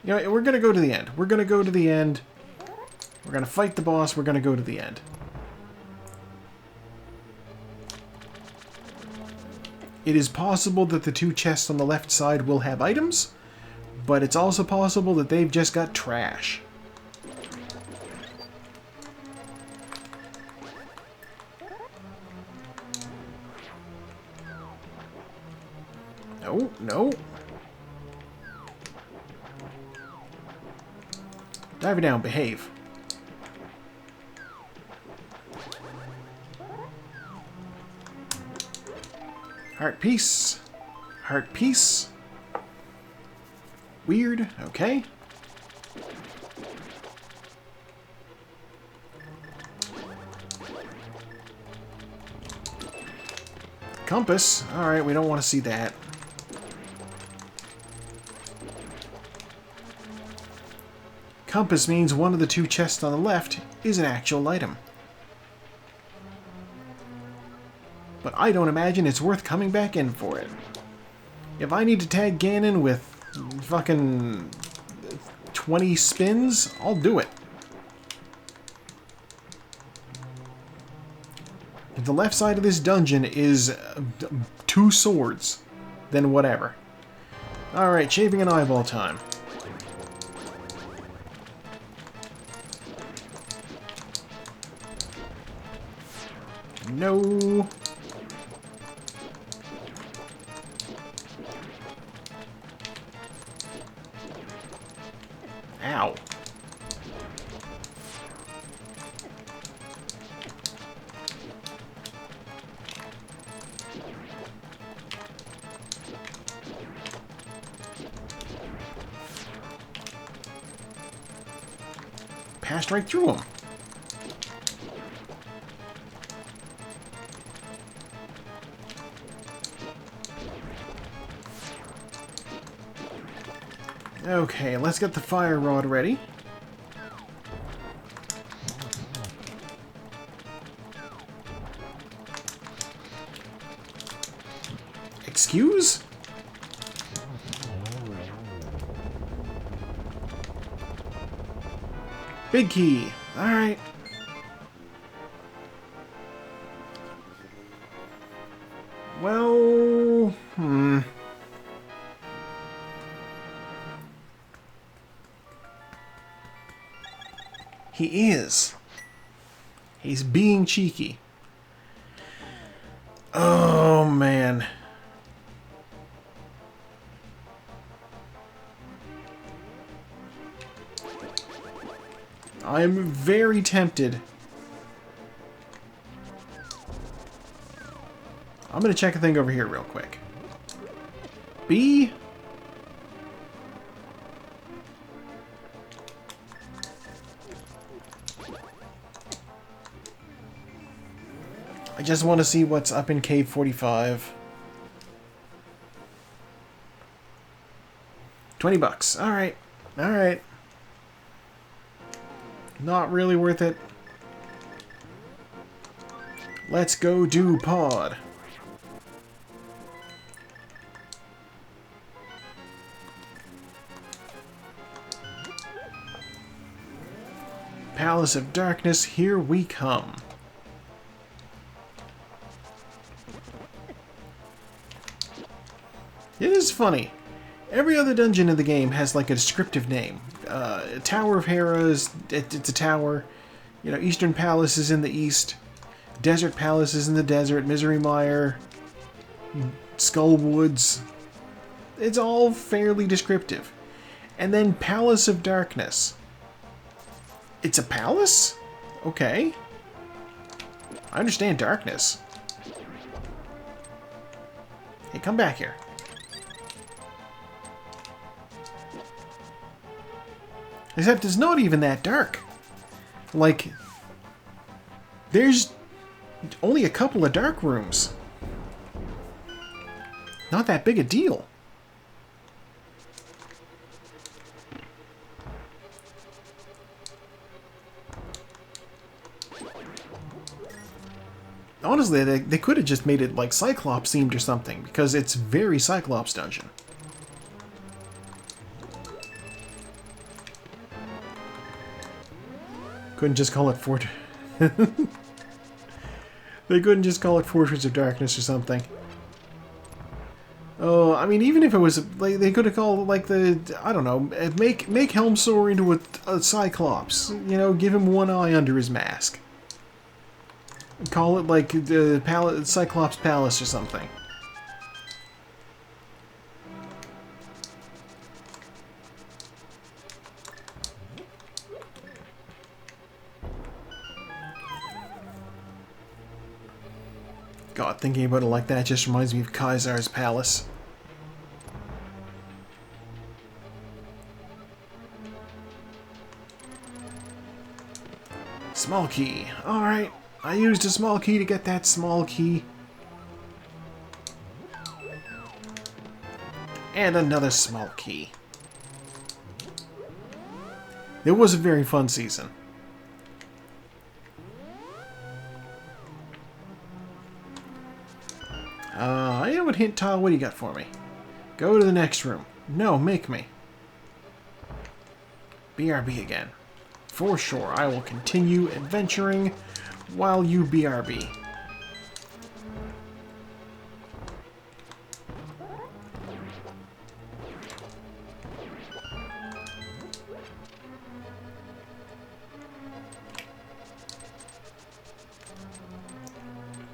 You know, we're gonna go to the end. We're gonna go to the end. We're gonna fight the boss. We're gonna go to the end. It is possible that the two chests on the left side will have items, but it's also possible that they've just got trash. No, no. Dive down, behave. Heart piece. Heart piece. Weird. Okay. Compass. Alright, we don't want to see that. Compass means one of the two chests on the left is an actual item. But I don't imagine it's worth coming back in for it. If I need to tag Ganon with fucking 20 spins, I'll do it. If the left side of this dungeon is 2 swords, then whatever. Alright, shaving an eyeball time. No. Ow. Passed right through him. Okay, let's get the fire rod ready. Excuse? Big key. Alright. Well... He is. He's being cheeky. Oh, man. I'm very tempted. I'm gonna check a thing over here real quick. B? I just want to see what's up in Cave 45. 20 bucks. Alright. Alright. Not really worth it. Let's go do pod. Palace of Darkness, here we come. It is funny. Every other dungeon in the game has like a descriptive name. Tower of Hera's, it's a tower. You know, Eastern Palace is in the east. Desert Palace is in the desert. Misery Mire. Skull Woods. It's all fairly descriptive. And then Palace of Darkness. It's a palace? Okay. I understand darkness. Hey, come back here. Except it's not even that dark. Like, there's only a couple of dark rooms. Not that big a deal. Honestly, they could have just made it like Cyclops themed or something, because it's very Cyclops dungeon. Couldn't just call it Fort... They couldn't just call it Fortress of Darkness or something. Oh, I mean, even if it was... Like, they could have called it, like, the... I don't know. Make Helmsor into a Cyclops. You know, give him one eye under his mask. Call it, like, the Cyclops Palace or something. God, thinking about it like that just reminds me of Kaisar's Palace. Small key. Alright. I used a small key to get that small key. And another small key. It was a very fun season. You know what, hint tile, what do you got for me? Go to the next room. No, make me. BRB again. For sure, I will continue adventuring while you BRB.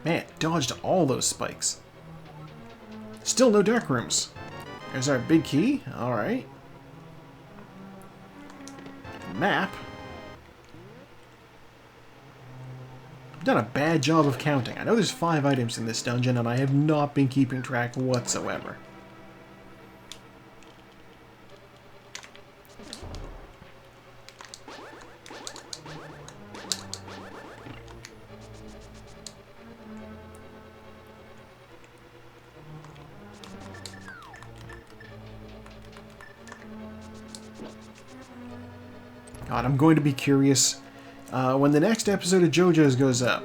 Man, dodged all those spikes. Still no dark rooms. There's our big key. Alright. Map. I've done a bad job of counting. I know there's 5 items in this dungeon, and I have not been keeping track whatsoever. God, I'm going to be curious when the next episode of JoJo's goes up.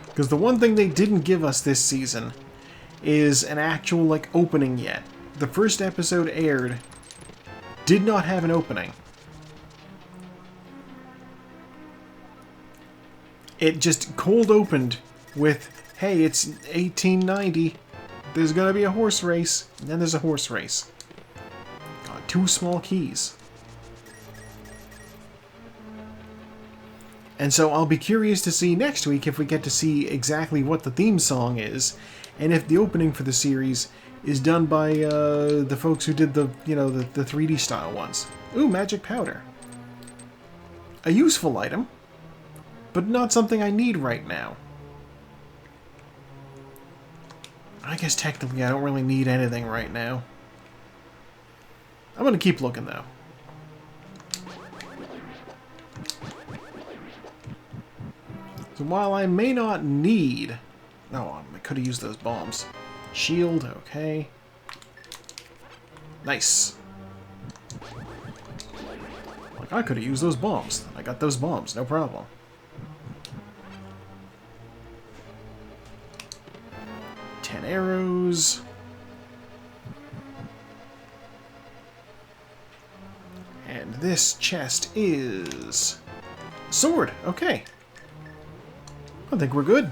Because the one thing they didn't give us this season is an actual, like, opening yet. The first episode aired, did not have an opening. It just cold opened with, hey, it's 1890, there's gonna be a horse race, and then there's a horse race. 2 small keys. And so I'll be curious to see next week if we get to see exactly what the theme song is, and if the opening for the series is done by the folks who did the, you know, the 3D style ones. Ooh, magic powder. A useful item, but not something I need right now. I guess technically I don't really need anything right now. I'm going to keep looking, though. So while I may not need... Oh, I could have used those bombs. Shield, okay. Nice. Like, I could have used those bombs. I got those bombs, no problem. Ten arrows. And this chest is... sword, okay. I think we're good.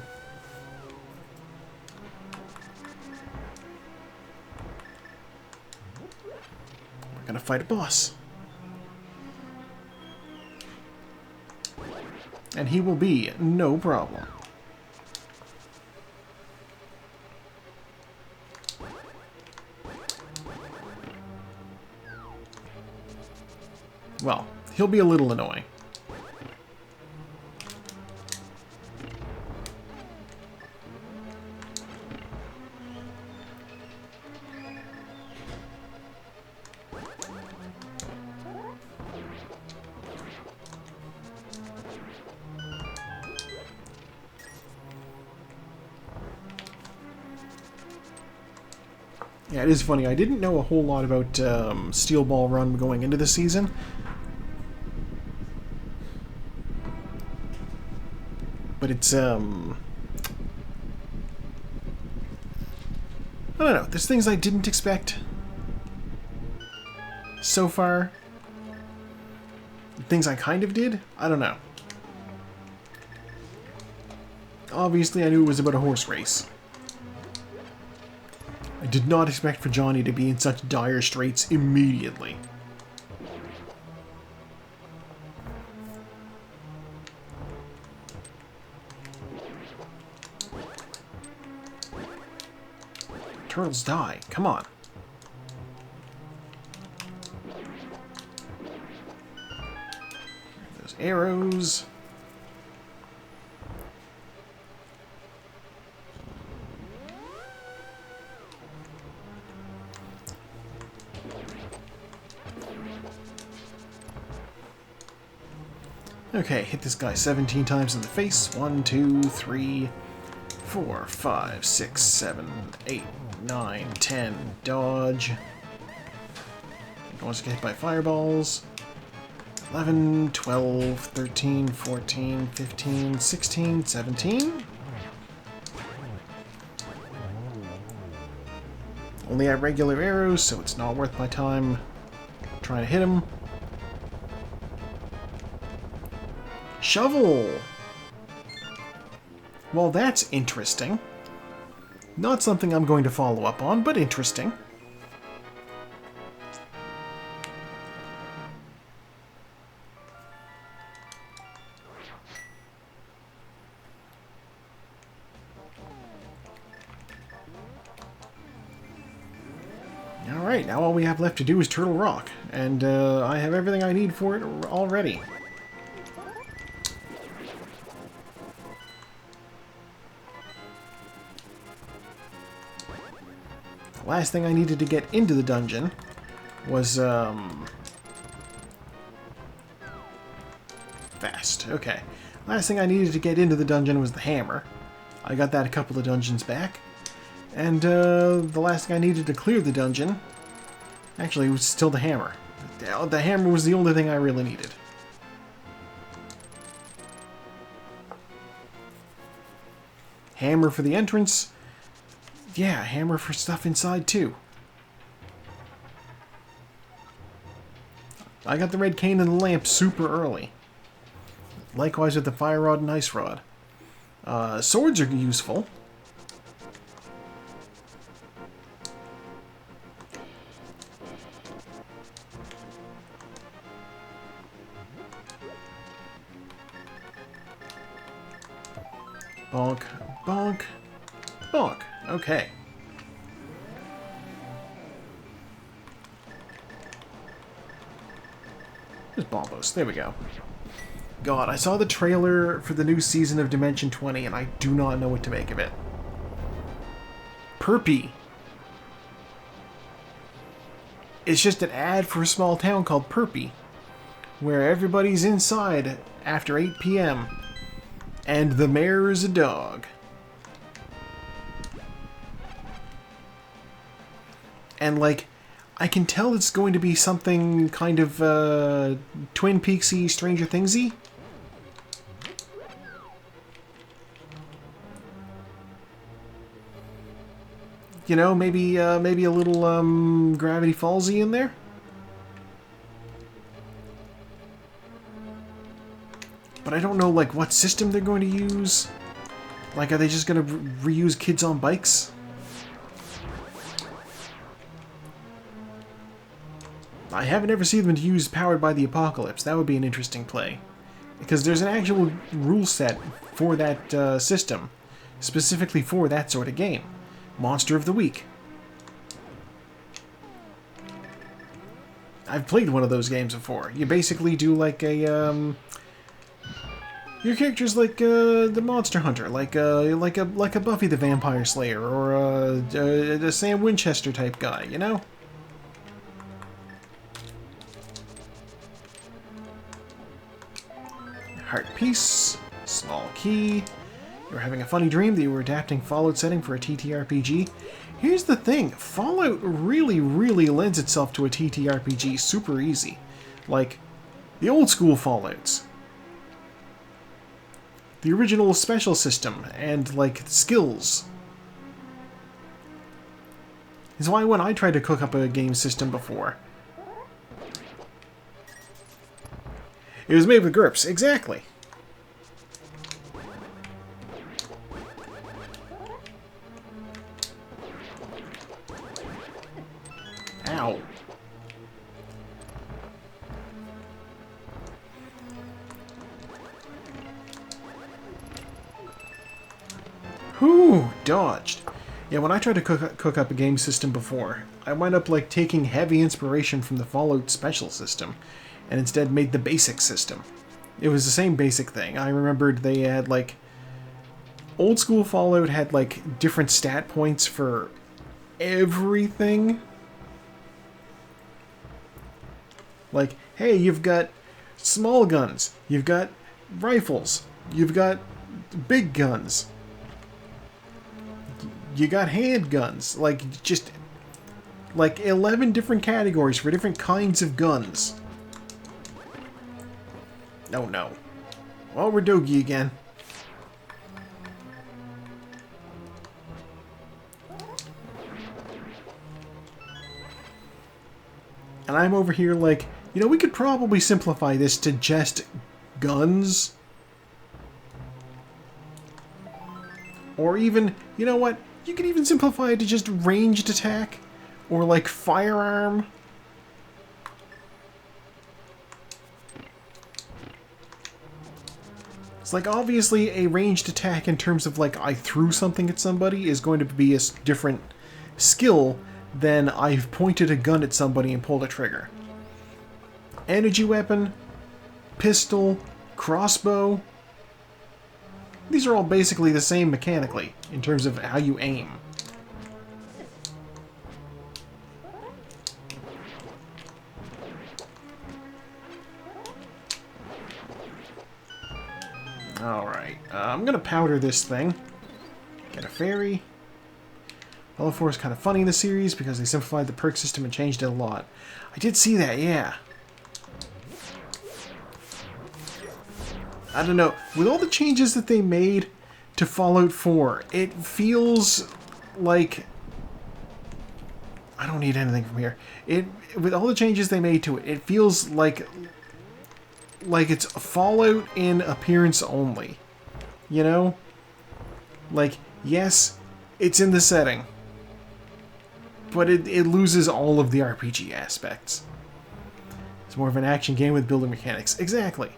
We're gonna fight a boss. And he will be no problem. Well, he'll be a little annoying. Yeah, it is funny. I didn't know a whole lot about Steel Ball Run going into the season. But it's, I don't know. There's things I didn't expect. so far. Things I kind of did? I don't know. Obviously, I knew it was about a horse race. I did not expect for Johnny to be in such dire straits immediately. Turtles die. Come on. Those arrows. Okay, hit this guy 17 times in the face. 1, 2, 3, 4, 5, 6, 7, 8, 9, 10. Dodge. Don't want to get hit by fireballs. 11, 12, 13, 14, 15, 16, 17. Only have regular arrows, so it's not worth my time trying to hit him. Shovel! Well, that's interesting. Not something I'm going to follow up on, but interesting. Alright, now all we have left to do is Turtle Rock, and I have everything I need for it already. The last thing I needed to get into the dungeon was, fast. Okay. Last thing I needed to get into the dungeon was the hammer. I got that a couple of dungeons back. And, the last thing I needed to clear the dungeon, actually, was still the hammer. The hammer was the only thing I really needed. Hammer for the entrance. Yeah, hammer for stuff inside, too. I got the red cane and the lamp super early. Likewise with the fire rod and ice rod. Swords are useful. Bonk, bonk, bonk. Okay. There's Bombos. There we go. God, I saw the trailer for the new season of Dimension 20, and I do not know what to make of it. Perpy. It's just an ad for a small town called Perpy, where everybody's inside after 8 p.m., and the mayor is a dog. And, like, I can tell it's going to be something kind of, Twin Peaksy, Stranger Thingsy. You know, maybe a little, Gravity Fallsy in there? But I don't know, like, what system they're going to use. Like, are they just going to reuse Kids on Bikes? I haven't ever seen them used Powered by the Apocalypse. That would be an interesting play. Because there's an actual rule set for that system. Specifically for that sort of game. Monster of the Week. I've played one of those games before. You basically do like a, your character's like the Monster Hunter, like a Buffy the Vampire Slayer, or a Sam Winchester type guy, you know? Heart piece, small key. You were having a funny dream that you were adapting Fallout setting for a TTRPG. Here's the thing, Fallout really, really lends itself to a TTRPG super easy. Like, the old school Fallouts. The original special system, and, like, skills. It's why when I tried to cook up a game system before, It was made with grips, exactly. Ow. Whew, dodged. Yeah, when I tried to cook up a game system before, I wound up like taking heavy inspiration from the Fallout Special system, and instead made the basic system. It was the same basic thing. I remembered they had like... Old school Fallout had like different stat points for everything. Like, hey, you've got small guns, you've got rifles, you've got big guns, you got handguns, like, just, like, 11 different categories for different kinds of guns. Oh no. Well, we're Dogi again. And I'm over here like, you know, we could probably simplify this to just guns. Or even, you know what? You could even simplify it to just ranged attack. Or like firearm. It's like, obviously a ranged attack in terms of like I threw something at somebody is going to be a different skill than I've pointed a gun at somebody and pulled a trigger. Energy weapon, pistol, crossbow. These are all basically the same mechanically in terms of how you aim. Alright, I'm gonna powder this thing. Get a fairy. Level 4 is kind of funny in the series because they simplified the perk system and changed it a lot. I did see that, yeah. I don't know. With all the changes that they made to Fallout 4, it feels like... I don't need anything from here. With all the changes they made to it, it feels like it's Fallout in appearance only. You know? Like, yes, it's in the setting. But it loses all of the RPG aspects. It's more of an action game with building mechanics. Exactly.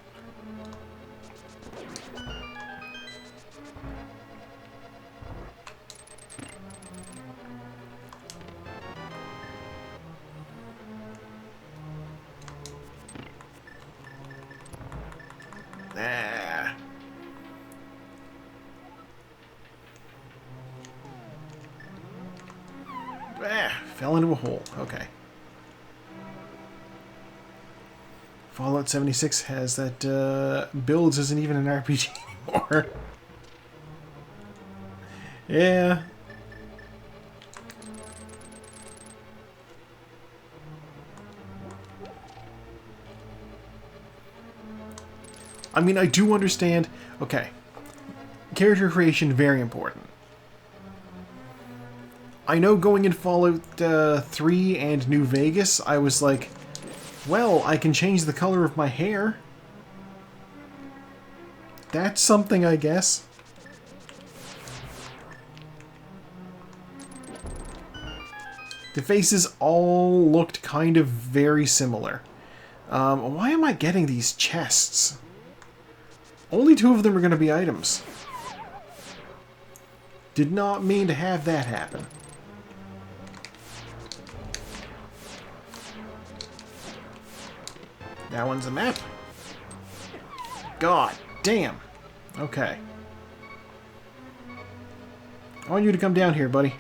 Fell into a hole. Okay. Fallout 76 has that builds isn't even an RPG anymore. Yeah. I mean, I do understand. Okay. Character creation, very important. I know going in Fallout 3 and New Vegas, I was like, well, I can change the color of my hair. That's something, I guess. The faces all looked kind of very similar. Why am I getting these chests? Only 2 of them are going to be items. Did not mean to have that happen. That one's a map. God damn. Okay. I want you to come down here, buddy.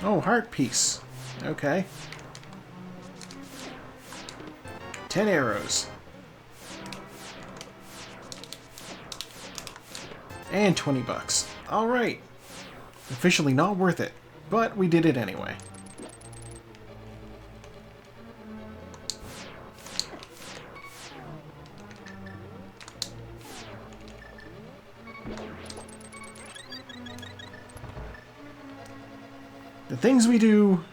Oh, heart piece. Okay. 10 arrows. And 20 bucks. Alright. Officially not worth it, but we did it anyway. The things we do...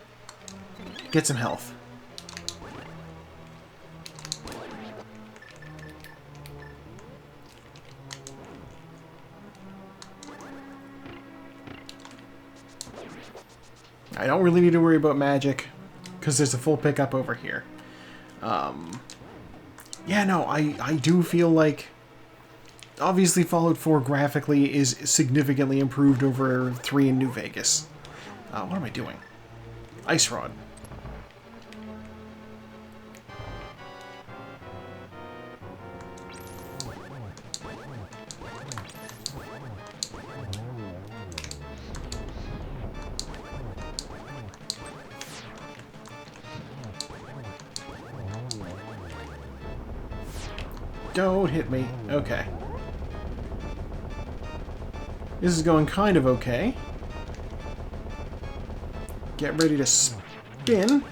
Get some health. I don't really need to worry about magic, because there's a full pickup over here. Yeah, no, I do feel like... Obviously, Fallout 4 graphically is significantly improved over 3 in New Vegas. What am I doing? Ice Rod. Don't hit me. Okay. This is going kind of okay. Get ready to spin.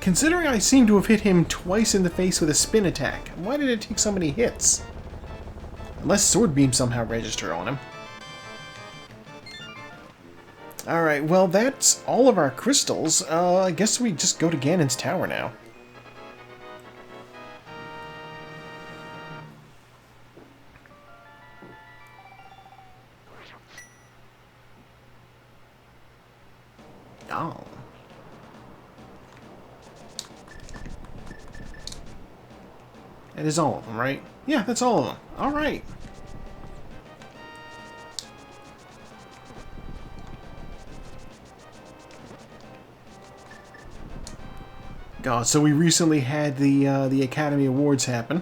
Considering I seem to have hit him twice in the face with a spin attack, why did it take so many hits? Unless Sword Beam somehow registered on him. Alright, well that's all of our crystals. I guess we just go to Ganon's tower now. Oh. That is all of them, right? Yeah, that's all of them. Alright. God, so we recently had the Academy Awards happen.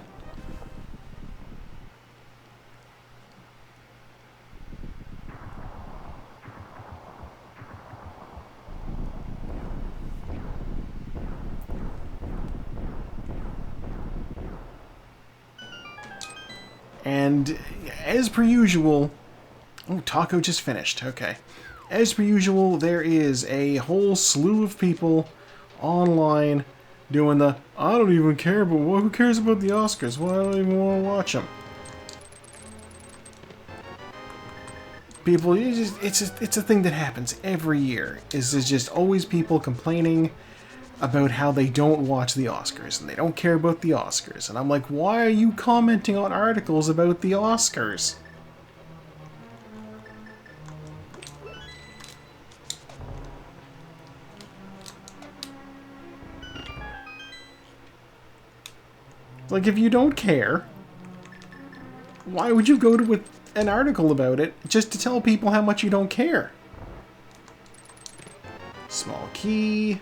And as per usual... Oh, taco just finished. Okay. As per usual, there is a whole slew of people online doing the I don't even care, but who cares about the Oscars? Why don't I even want to watch them? People, it's a thing that happens every year. There's just always people complaining about how they don't watch the Oscars and they don't care about the Oscars. And I'm like, why are you commenting on articles about the Oscars? Like, if you don't care, why would you go to an article about it just to tell people how much you don't care? Small key.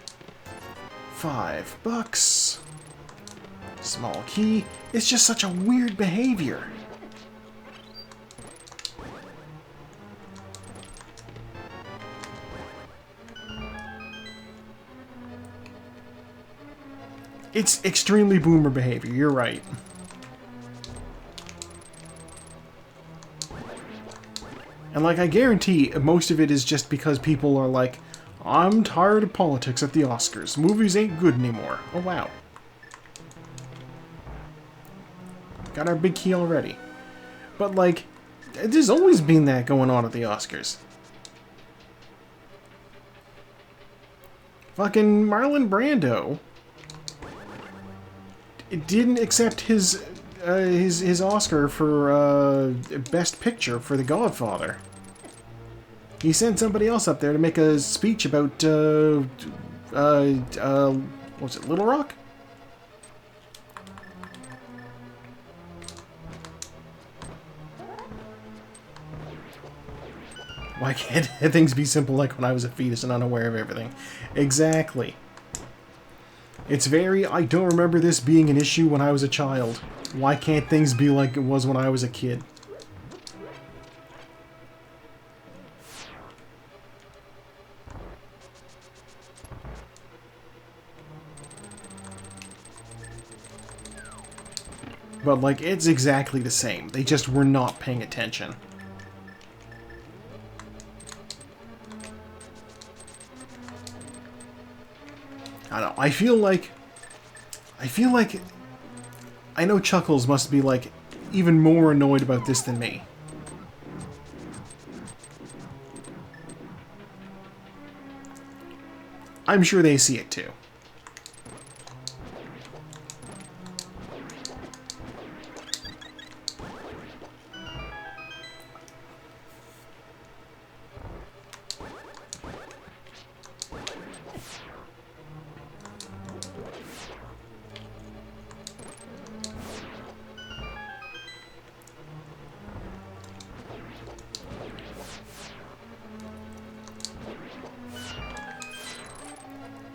$5. Small key. It's just such a weird behavior. It's extremely boomer behavior, you're right. And like, I guarantee most of it is just because people are like, I'm tired of politics at the Oscars. Movies ain't good anymore. Oh, wow. Got our big key already. But like, there's always been that going on at the Oscars. Fucking Marlon Brando didn't accept his Oscar for Best Picture for The Godfather. He sent somebody else up there to make a speech about what was it, Little Rock? Why can't things be simple like when I was a fetus and unaware of everything? Exactly. It's very, I don't remember this being an issue when I was a child. Why can't things be like it was when I was a kid? But like, it's exactly the same. They just were not paying attention. I don't know. I feel like I know Chuckles must be like even more annoyed about this than me. I'm sure they see it too.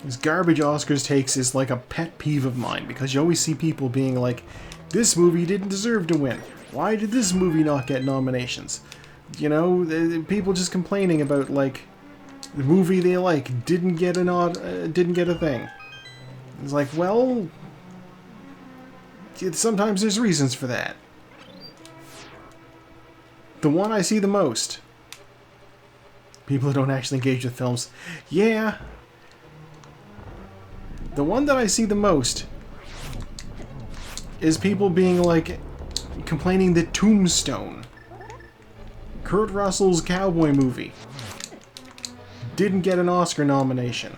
These garbage Oscars takes is like a pet peeve of mine, because you always see people being like, this movie didn't deserve to win. Why did this movie not get nominations? You know, people just complaining about, like, the movie they like didn't get a thing. It's like, well, sometimes there's reasons for that. The one I see the most, people who don't actually engage with films, yeah. The one that I see the most is people being like, complaining that Tombstone, Kurt Russell's cowboy movie, didn't get an Oscar nomination.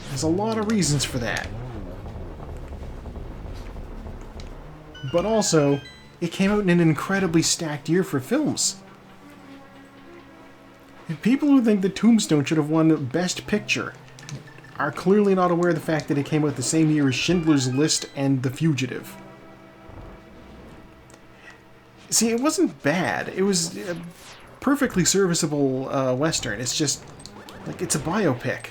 There's a lot of reasons for that. But also, it came out in an incredibly stacked year for films. People who think that Tombstone should have won Best Picture are clearly not aware of the fact that it came out the same year as Schindler's List and The Fugitive. See, it wasn't bad. It was a perfectly serviceable Western. It's just, like, it's a biopic.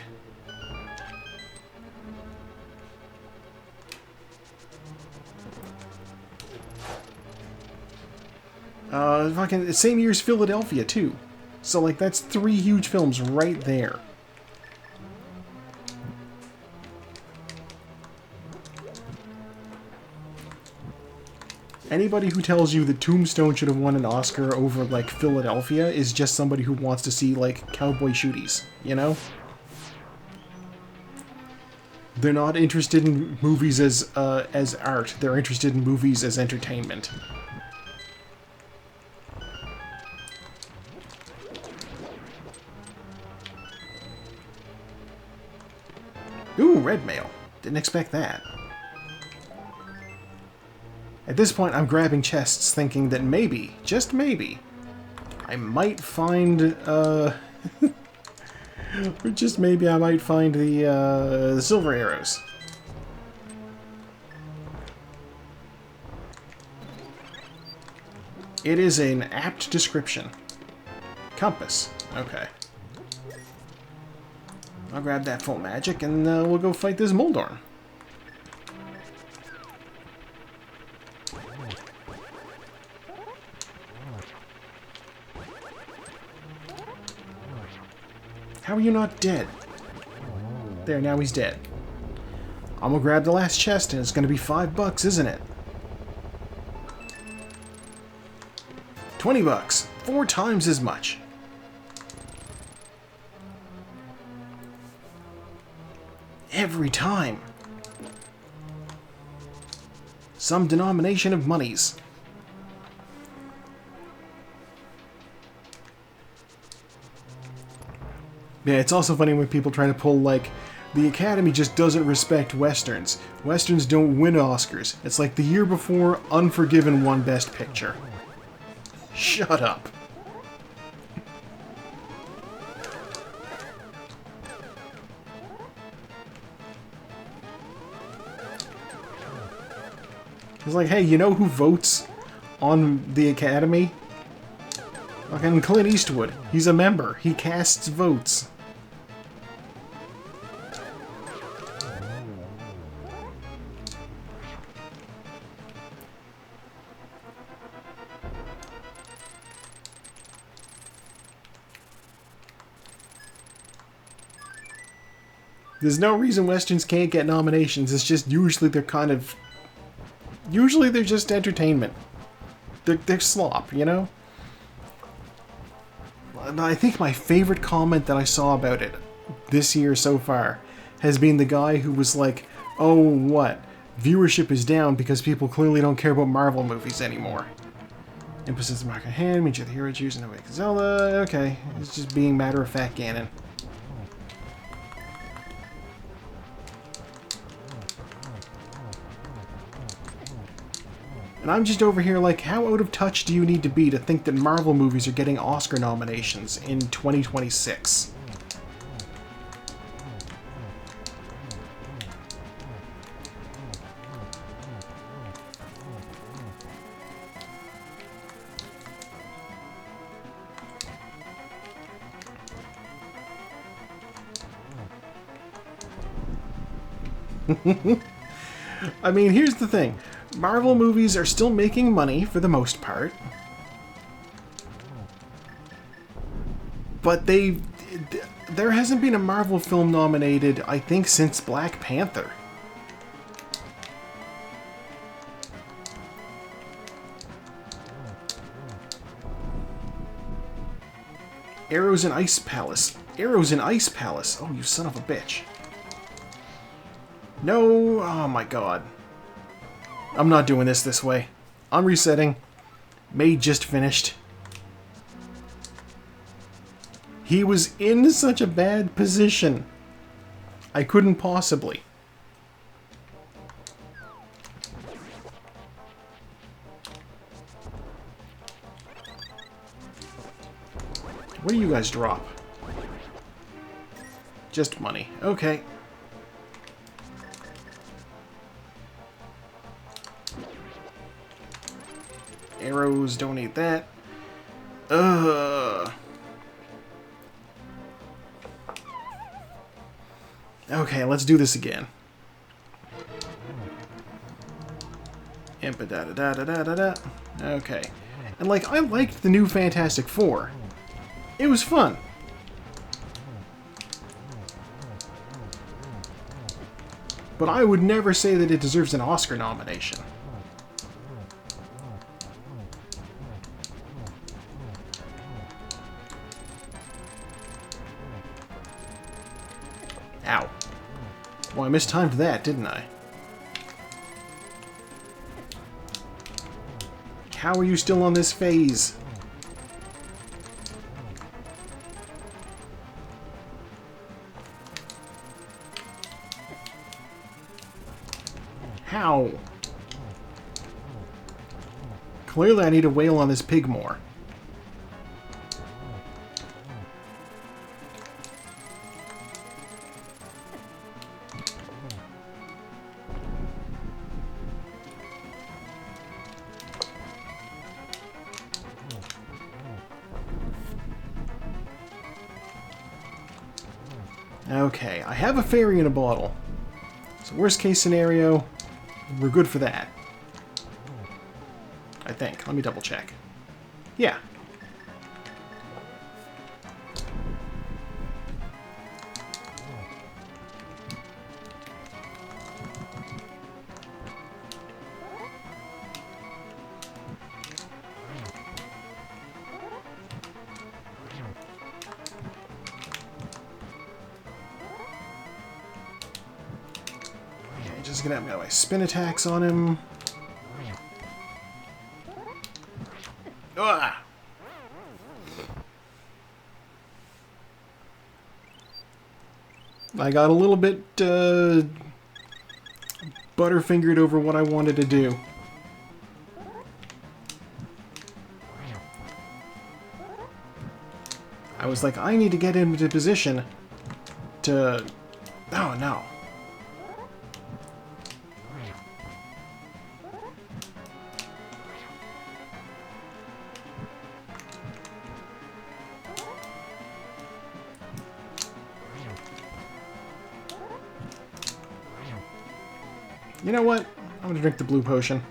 Fucking same year as Philadelphia, too. So, like, that's 3 huge films right there. Anybody who tells you that Tombstone should have won an Oscar over, like, Philadelphia is just somebody who wants to see, like, cowboy shooties, you know? They're not interested in movies as art. They're interested in movies as entertainment. Ooh, red mail. Didn't expect that. At this point, I'm grabbing chests thinking that maybe, just maybe, I might find, or just maybe I might find the silver arrows. It is an apt description. Compass. Okay. I'll grab that full magic and we'll go fight this Moldorn. How are you not dead? There, now he's dead. I'm gonna grab the last chest and it's gonna be $5, isn't it? 20 bucks. 4 times as much. Every time. Some denomination of monies. Yeah, it's also funny when people try to pull, like, the Academy just doesn't respect Westerns. Westerns don't win Oscars. It's like the year before, Unforgiven won Best Picture. Shut up. It's like, hey, you know who votes on the Academy? Fucking Clint Eastwood. He's a member. He casts votes. There's no reason Westerns can't get nominations. It's just usually they're kind of... Usually they're just entertainment. They're slop, you know? I think my favorite comment that I saw about it this year so far has been the guy who was like, oh, what? Viewership is down because people clearly don't care about Marvel movies anymore. Emphasis mark on hand, means you're the hero choosing to make Zelda. Okay, it's just being matter-of-fact Ganon. And I'm just over here like, how out of touch do you need to be to think that Marvel movies are getting Oscar nominations in 2026? I mean, here's the thing. Marvel movies are still making money for the most part. But there hasn't been a Marvel film nominated, I think, since Black Panther. Arrows in Ice Palace. Arrows in Ice Palace. Oh, you son of a bitch. No, oh my god. I'm not doing this way. I'm resetting. May just finished. He was in such a bad position. I couldn't possibly. What do you guys drop? Just money. Okay. Arrows, don't need that. Okay, let's do this again. Impa-da-da-da-da-da-da-da. Okay. And, like, I liked the new Fantastic Four. It was fun. But I would never say that it deserves an Oscar nomination. Ow. Well, I mistimed that, didn't I? How are you still on this phase? How? Clearly I need to wail on this pig more. Okay, I have a fairy in a bottle. So worst case scenario, we're good for that. I think. Let me double check. Yeah. Just gonna have my spin attacks on him. Ah! I got a little bit butterfingered over what I wanted to do. I was like, I need to get into position to... Oh, no. You know what? I'm gonna drink the blue potion.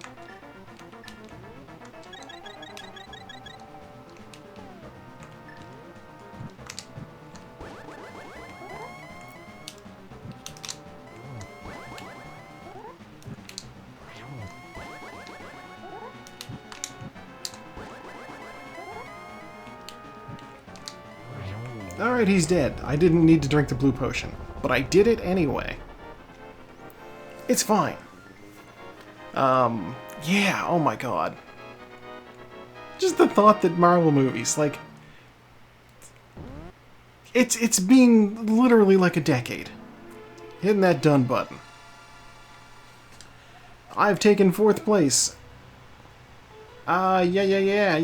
Alright, he's dead. I didn't need to drink the blue potion, but I did it anyway. It's fine. Yeah, oh my god. Just the thought that Marvel movies, like... It's been literally like a decade. Hitting that done button. I've taken 4th place. Yeah.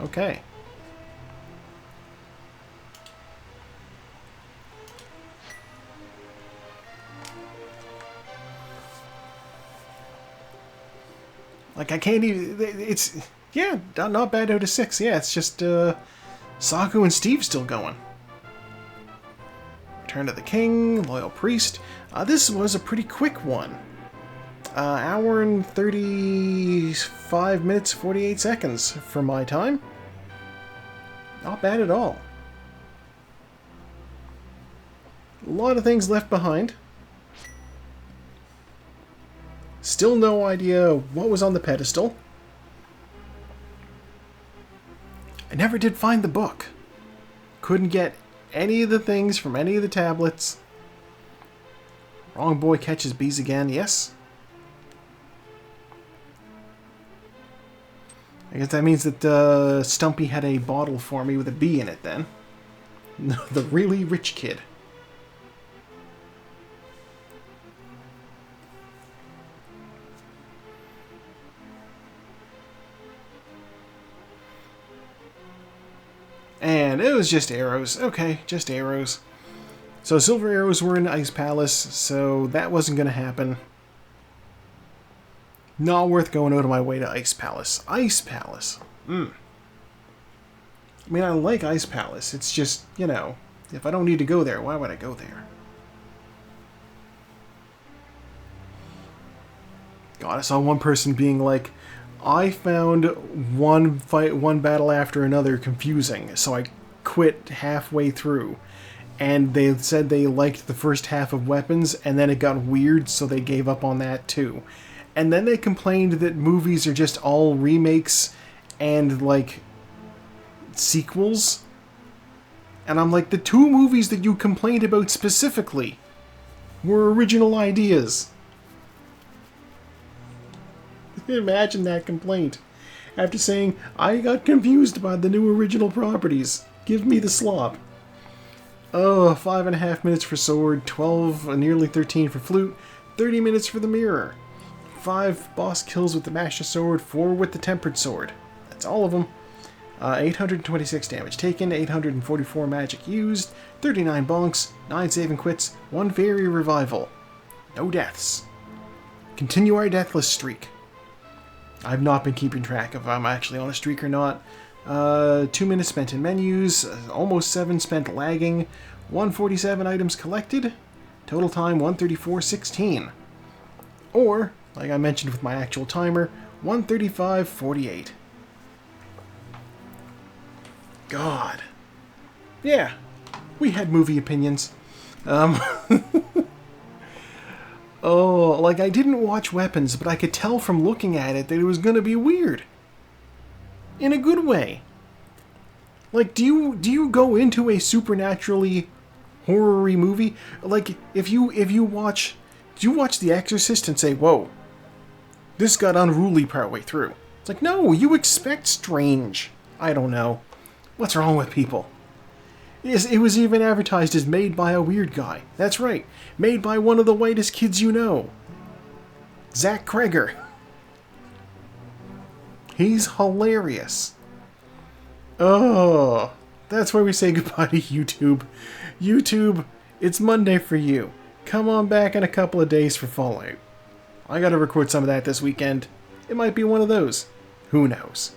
Okay. Like, I can't even... It's... Yeah, not bad out of 6. Yeah, it's just, Saku and Steve still going. Return to the King, Loyal Priest. This was a pretty quick one. Hour and 35 minutes, 48 seconds for my time. Not bad at all. A lot of things left behind. Still no idea what was on the pedestal. I never did find the book. Couldn't get any of the things from any of the tablets. Wrong boy catches bees again, yes. I guess that means that Stumpy had a bottle for me with a bee in it then. The really rich kid. And it was just arrows. Okay, just arrows. So silver arrows were in Ice Palace, so that wasn't going to happen. Not worth going out of my way to Ice Palace. Ice Palace. I mean, I like Ice Palace. It's just, you know, if I don't need to go there, why would I go there? God, I saw one person being like, I found one battle after another confusing, so I quit halfway through. And they said they liked the first half of Weapons, and then it got weird, so they gave up on that too. And then they complained that movies are just all remakes and, like, sequels. And I'm like, the 2 movies that you complained about specifically were original ideas. Imagine that complaint. After saying, I got confused by the new original properties. Give me the slop. Oh, 5.5 minutes for sword, 12, nearly 13 for flute, 30 minutes for the mirror. 5 boss kills with the master sword, 4 with the tempered sword. That's all of them. 826 damage taken, 844 magic used, 39 bonks, 9 save and quits, 1 fairy revival. No deaths. Continue our deathless streak. I've not been keeping track of if I'm actually on a streak or not. 2 minutes spent in menus, almost 7 spent lagging, 147 items collected, total time 134.16. Or, like I mentioned with my actual timer, 135.48. God. Yeah, we had movie opinions. Oh, like, I didn't watch Weapons, but I could tell from looking at it that it was going to be weird. In a good way. Like, do you go into a supernaturally horror-y movie? Like, if you watch... Do you watch The Exorcist and say, whoa, this got unruly partway through? It's like, no, you expect strange. I don't know. What's wrong with people? It was even advertised as made by a weird guy. That's right. Made by one of the whitest kids you know. Zach Kreger. He's hilarious. Oh, that's why we say goodbye to YouTube. YouTube, it's Monday for you. Come on back in a couple of days for Fallout. I gotta record some of that this weekend. It might be one of those. Who knows?